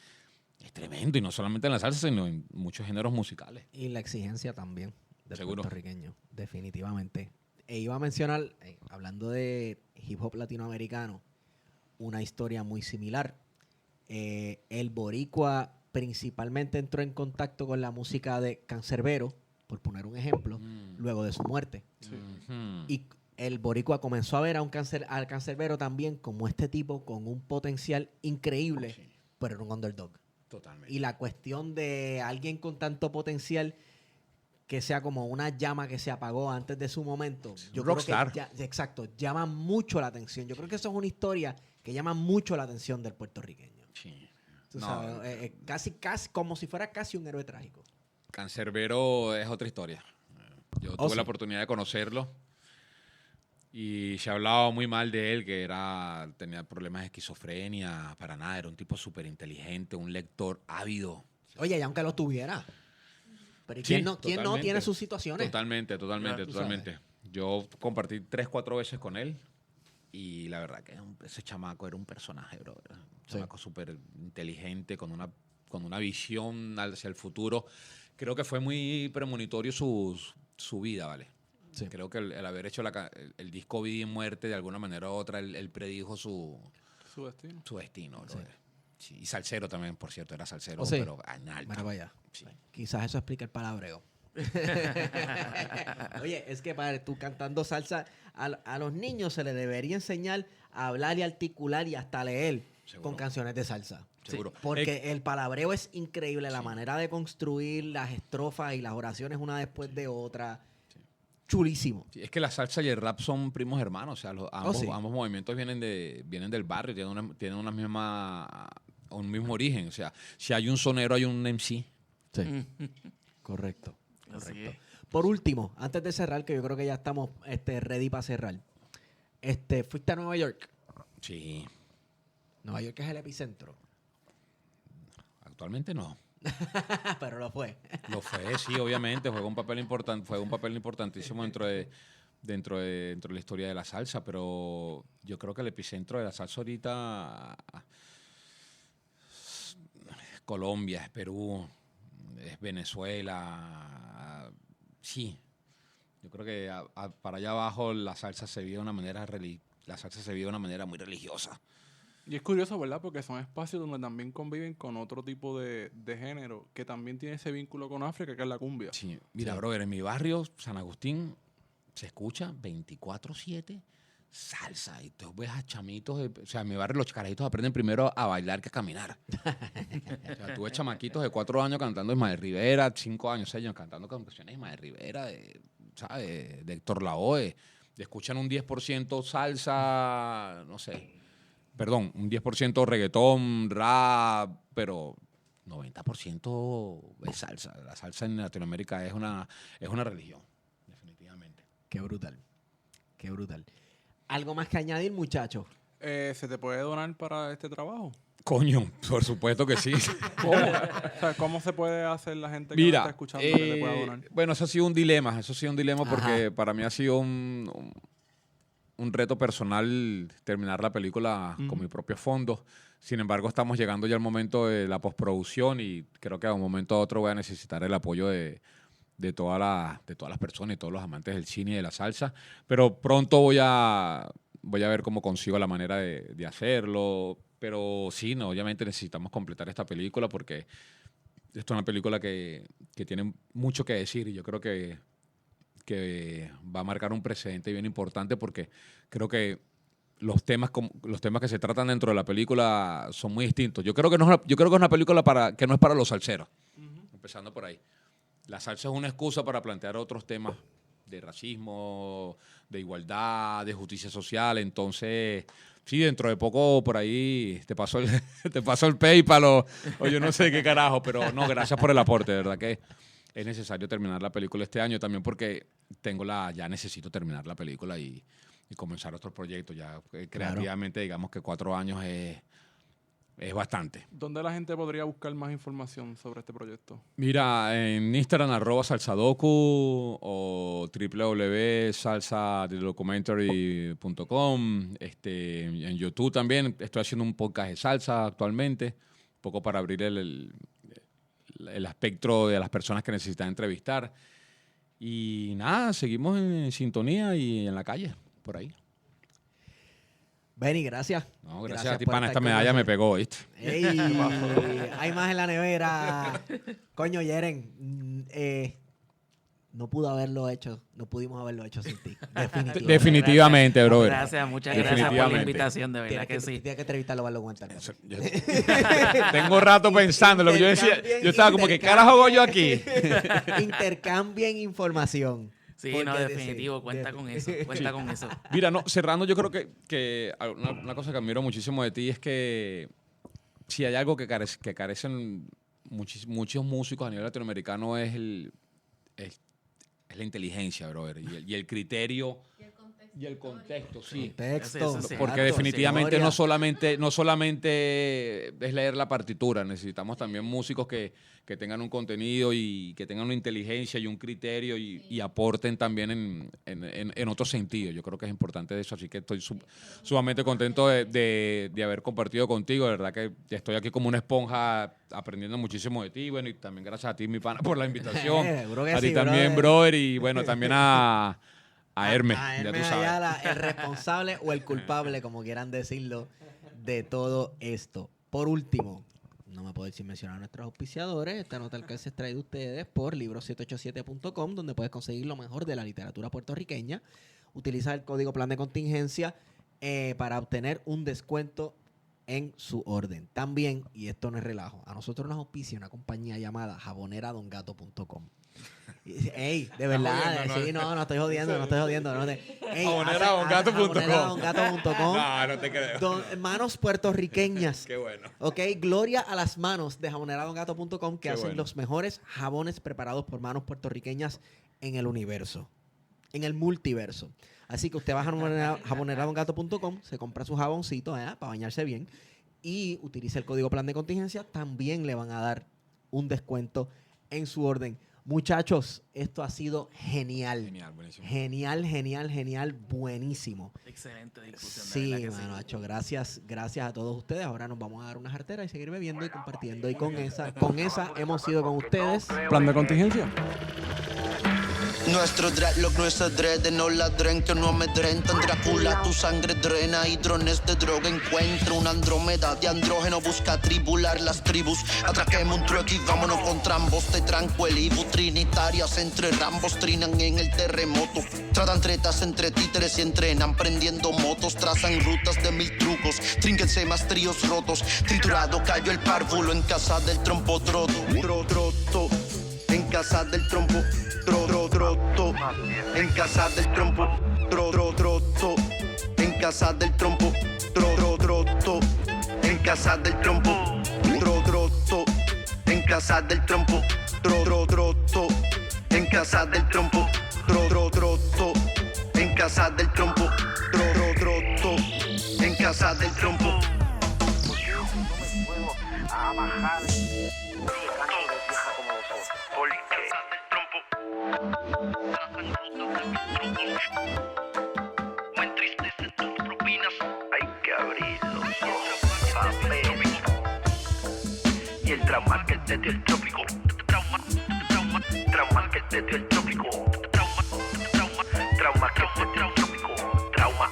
tremendo, y no solamente en la salsa, sino en muchos géneros musicales. Y la exigencia también del Seguro. puertorriqueño, definitivamente. E iba a mencionar, hablando de hip hop latinoamericano, una historia muy similar. El boricua principalmente entró en contacto con la música de Canserbero, por poner un ejemplo, luego de su muerte. Sí. Y el boricua comenzó a ver al Canserbero también como este tipo con un potencial increíble, pero era un underdog. Totalmente. Y la cuestión de alguien con tanto potencial que sea como una llama que se apagó antes de su momento, yo creo rockstar. que exacto, llama mucho la atención. Yo creo que eso es una historia que llama mucho la atención del puertorriqueño. Sí. Tú No, sabes, casi como si fuera casi un héroe trágico. Canserbero es otra historia. Yo tuve sí. la oportunidad de conocerlo y se hablaba muy mal de él, que tenía problemas de esquizofrenia, para nada, era un tipo súper inteligente, un lector ávido. Oye, y aunque lo tuviera. Pero ¿y Sí, quién no totalmente. tiene sus situaciones? Totalmente. Claro, tú Totalmente. Yo compartí 3, 4 veces con él y la verdad que ese chamaco era un personaje, bro. Era un chamaco súper inteligente, con una visión hacia el futuro. Creo que fue muy premonitorio su vida, ¿vale? Sí. Creo que el haber hecho el disco Vida y Muerte, de alguna manera u otra, él predijo su destino. Bro. Sí, y salsero también, por cierto, era salsero, sí. pero en alta. Mira para allá. Sí. Quizás eso explica el palabreo. Oye, es que padre, tú cantando salsa, a los niños se les debería enseñar a hablar y articular y hasta leer Seguro. con canciones de salsa. Seguro. Porque el palabreo es increíble, la manera de construir las estrofas y las oraciones una después de otra. Chulísimo. Sí, es que la salsa y el rap son primos hermanos, o sea, sí. ambos movimientos vienen del barrio, tienen un mismo origen, o sea, si hay un sonero, hay un MC. Sí. Correcto. Así es. Por último, antes de cerrar, que yo creo que ya estamos ready para cerrar. ¿Fuiste a Nueva York? Sí, Nueva York es el epicentro. actualmente no. Pero lo fue. Lo fue, sí, obviamente, juega un papel importantísimo dentro de la historia de la salsa, pero yo creo que el epicentro de la salsa ahorita es Colombia, es Perú, es Venezuela, sí. Yo creo que para allá abajo la salsa se vive de una manera muy religiosa. Y es curioso, ¿verdad? Porque son espacios donde también conviven con otro tipo de género que también tiene ese vínculo con África, que es la cumbia. Sí, mira, brother, en mi barrio, San Agustín, se escucha 24/7 salsa. Y tú ves a chamitos, o sea, en mi barrio los carajitos aprenden primero a bailar que a caminar. O sea, tú ves chamaquitos de 4 años cantando Ismael Rivera, 5 años, 6 años cantando canciones de Ismael Rivera, ¿sabes? De Héctor Lavoe. Escuchan un 10% salsa, no sé. Perdón, un 10% reggaetón, rap, pero 90% es salsa. La salsa en Latinoamérica es una religión, definitivamente. Qué brutal. Qué brutal. ¿Algo más que añadir, muchachos? ¿Se te puede donar para este trabajo? Coño, por supuesto que sí. ¿Cómo? O sea, ¿cómo se puede hacer la gente que nos está escuchando que te pueda donar? Bueno, eso ha sido un dilema. Porque para mí ha sido un reto personal terminar la película con mis propios fondos. Sin embargo, estamos llegando ya al momento de la postproducción y creo que a un momento a otro voy a necesitar el apoyo de todas las personas y todos los amantes del cine y de la salsa. Pero pronto voy a ver cómo consigo la manera de hacerlo. Pero sí, no, obviamente necesitamos completar esta película porque esto es una película que tiene mucho que decir y yo creo que va a marcar un precedente bien importante porque creo que los temas que se tratan dentro de la película son muy distintos. Yo creo que es una película que no es para los salseros, empezando por ahí. La salsa es una excusa para plantear otros temas de racismo, de igualdad, de justicia social. Entonces, sí, dentro de poco por ahí te paso el PayPal o yo no sé qué carajo, pero no, gracias por el aporte, de verdad que es necesario terminar la película este año también porque ya necesito terminar la película y comenzar otros proyectos. Ya creativamente, digamos que 4 años es bastante. ¿Dónde la gente podría buscar más información sobre este proyecto? Mira, en Instagram @salsadocu o www.salsadocumentary.com. En YouTube también estoy haciendo un podcast de salsa actualmente, un poco para abrir el espectro de las personas que necesitan entrevistar. Y nada, seguimos en sintonía y en la calle, por ahí. Benny, gracias. No, gracias a ti, pana. Esta medalla me pegó, ¿viste? ¡Ey! Hay más en la nevera. Coño, Yeren, no pudimos haberlo hecho sin ti. Definitivamente, brother. Gracias, muchas gracias por la invitación, de verdad que sí. Tienes que entrevistarlo para lo aguantar. Tengo rato pensando lo que yo decía. Yo estaba como, ¿qué carajo hago yo aquí? Intercambien información. Sí, no, definitivo, cuenta con eso. Mira, no, cerrando, yo creo que una cosa que admiro muchísimo de ti es que si hay algo que carecen muchos músicos a nivel latinoamericano es la inteligencia, brother, y el criterio y el contexto, sí. Porque definitivamente no solamente es leer la partitura, necesitamos también músicos que tengan un contenido y que tengan una inteligencia y un criterio y aporten también en otro sentido. Yo creo que es importante eso, así que estoy sumamente contento de haber compartido contigo. De verdad que estoy aquí como una esponja aprendiendo muchísimo de ti. Bueno, y también gracias a ti, mi pana, por la invitación. A ti también, brother, y bueno, también a Hermes, ya tú sabes. Ayala, el responsable o el culpable, como quieran decirlo, de todo esto. Por último, no me puedo decir mencionar a nuestros auspiciadores. Esta nota al alcance es traída de ustedes por libros787.com, donde puedes conseguir lo mejor de la literatura puertorriqueña. Utiliza el código plan de contingencia para obtener un descuento en su orden. También, y esto no es relajo, a nosotros nos auspicia una compañía llamada jaboneradongato.com. Ey, de verdad, no estoy jodiendo. Jaboneradongato.com. No te creo. Manos puertorriqueñas. Qué bueno. Ok, gloria a las manos de jaboneradongato.com que hacen los mejores jabones preparados por manos puertorriqueñas en el universo, en el multiverso. Así que usted va a jaboneradongato.com, se compra su jaboncito para bañarse bien y utiliza el código plan de contingencia. También le van a dar un descuento en su orden. Muchachos, esto ha sido genial. Buenísimo. Genial, buenísimo. Excelente discusión. Sí, Manacho, gracias a todos ustedes. Ahora nos vamos a dar una jartera y seguir bebiendo y compartiendo. Y con esa hemos ido con ustedes. Plan de contingencia. Nuestro dreadlock no es adrede, no ladren que no amedrentan. Drácula, tu sangre drena y drones de droga encuentra. Una Andrómeda de andrógeno busca tribular las tribus. Atraquemos un truck y vámonos contra ambos. Te tranco el Ibu, trinitarias entre rambos trinan en el terremoto. Tratan tretas entre títeres y entrenan prendiendo motos. Trazan rutas de 1000 trucos, trínquense más tríos rotos. Triturado cayó el párvulo en casa del trompo troto. En casa del trompo troto, en casa del trompo troto, en casa del trompo troto, en casa del trompo troto, en casa del trompo troto, en casa del trompo troto, en casa del trompo troto, en casa casa del trompo. Me entristecen tus propinas. Hay que abrir los ojos, papel. Y el trauma que te dio el trópico. Trauma que te dio el trópico. Trauma que te dio el trópico. Trauma.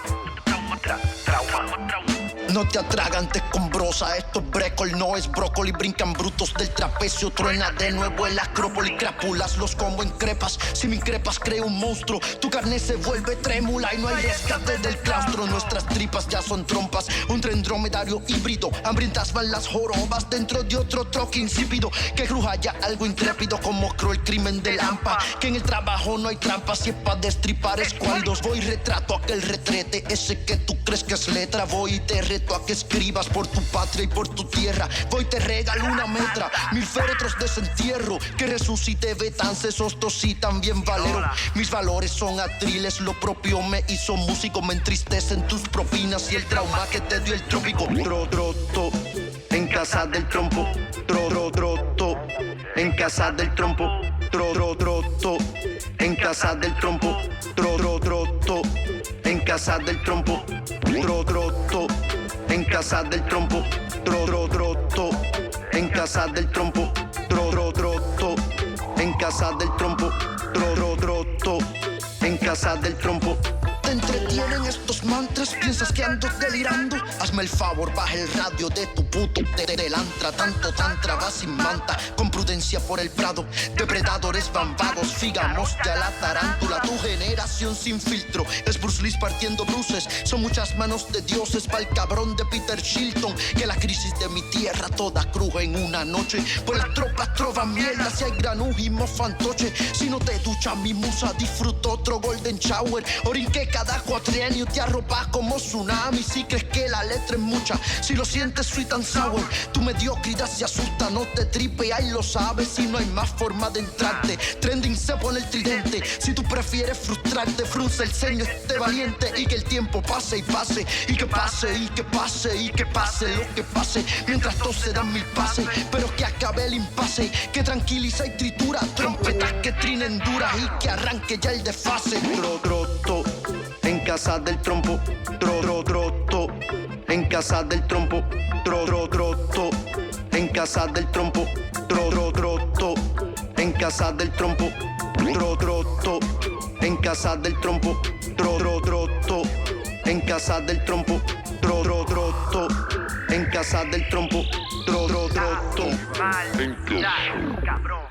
No te atragantes con brosa, esto es brécol, no es brócoli. Brincan brutos del trapecio, truena de nuevo el acrópolis. Crápulas los como en crepas, si me increpas creo un monstruo. Tu carne se vuelve trémula y no hay rescate del claustro. Nuestras tripas ya son trompas, un tren dromedario híbrido. Hambrientas van las jorobas dentro de otro troque insípido. Que cruja ya algo intrépido como cruel crimen de Lampa. Que en el trabajo no hay trampas, si es pa' destripar escuálidos. Voy retrato aquel retrete, ese que tú crees que es letra. Voy y te reto a que escribas por tu patria y por tu tierra. Voy te regalo una metra, 1000 féretros de desentierro. Que resucite Betance, Sostos y también Valero. Mis valores son atriles, lo propio me hizo músico. Me entristecen tus propinas y el trauma que te dio el trópico. Troto, en casa del trompo. Troto, en casa del trompo. Troto, en casa del trompo. Troto, en casa del trompo. Troto, en casa del trompo. Troto, en casa del trompo. Troto, en casa del trompo. Troto, en casa del trompo. Te entretienen estos mantras, piensas que ando delirando. Hazme el favor, baja el radio de tu puto telantra. Tanto tantra va sin manta, con prudencia por el prado. Depredadores van vagos, figamos ya la tarántula. Tu generación sin filtro, es Bruce Lee partiendo bruces. Son muchas manos de dioses pa'l cabrón de Peter Shilton. Que la crisis de mi tierra toda cruje en una noche. Pues las tropas trovan mierda, si hay granujimo fantoche. Si no te ducha mi musa, disfruto otro golden shower. Orinque cada cuatrienio, te arropas como tsunami. Si crees que la letra es mucha, si lo sientes sweet and sour. Tu mediocridad se asusta, no te tripe, ahí lo sabes. Si no hay más forma de entrarte, trending se pone el tridente. Si tú prefieres frustrarte, frunce el ceño, esté valiente. Y que el tiempo pase y pase, y que pase, y que pase, y que pase lo que pase. Mientras todos se dan 1000 pases, pero que acabe el impasse. Que tranquiliza y tritura, trompetas que trinen duras. Y que arranque ya el desfase. Troto, en casa del trompo. Troto, en casa del trompo. Troto, en casa del trompo. Troto, en casa del trompo. Troto, en casa del trompo. Troto, en casa del trompo. Troto, en casa del trompo. Troto, en casa. Cabrón.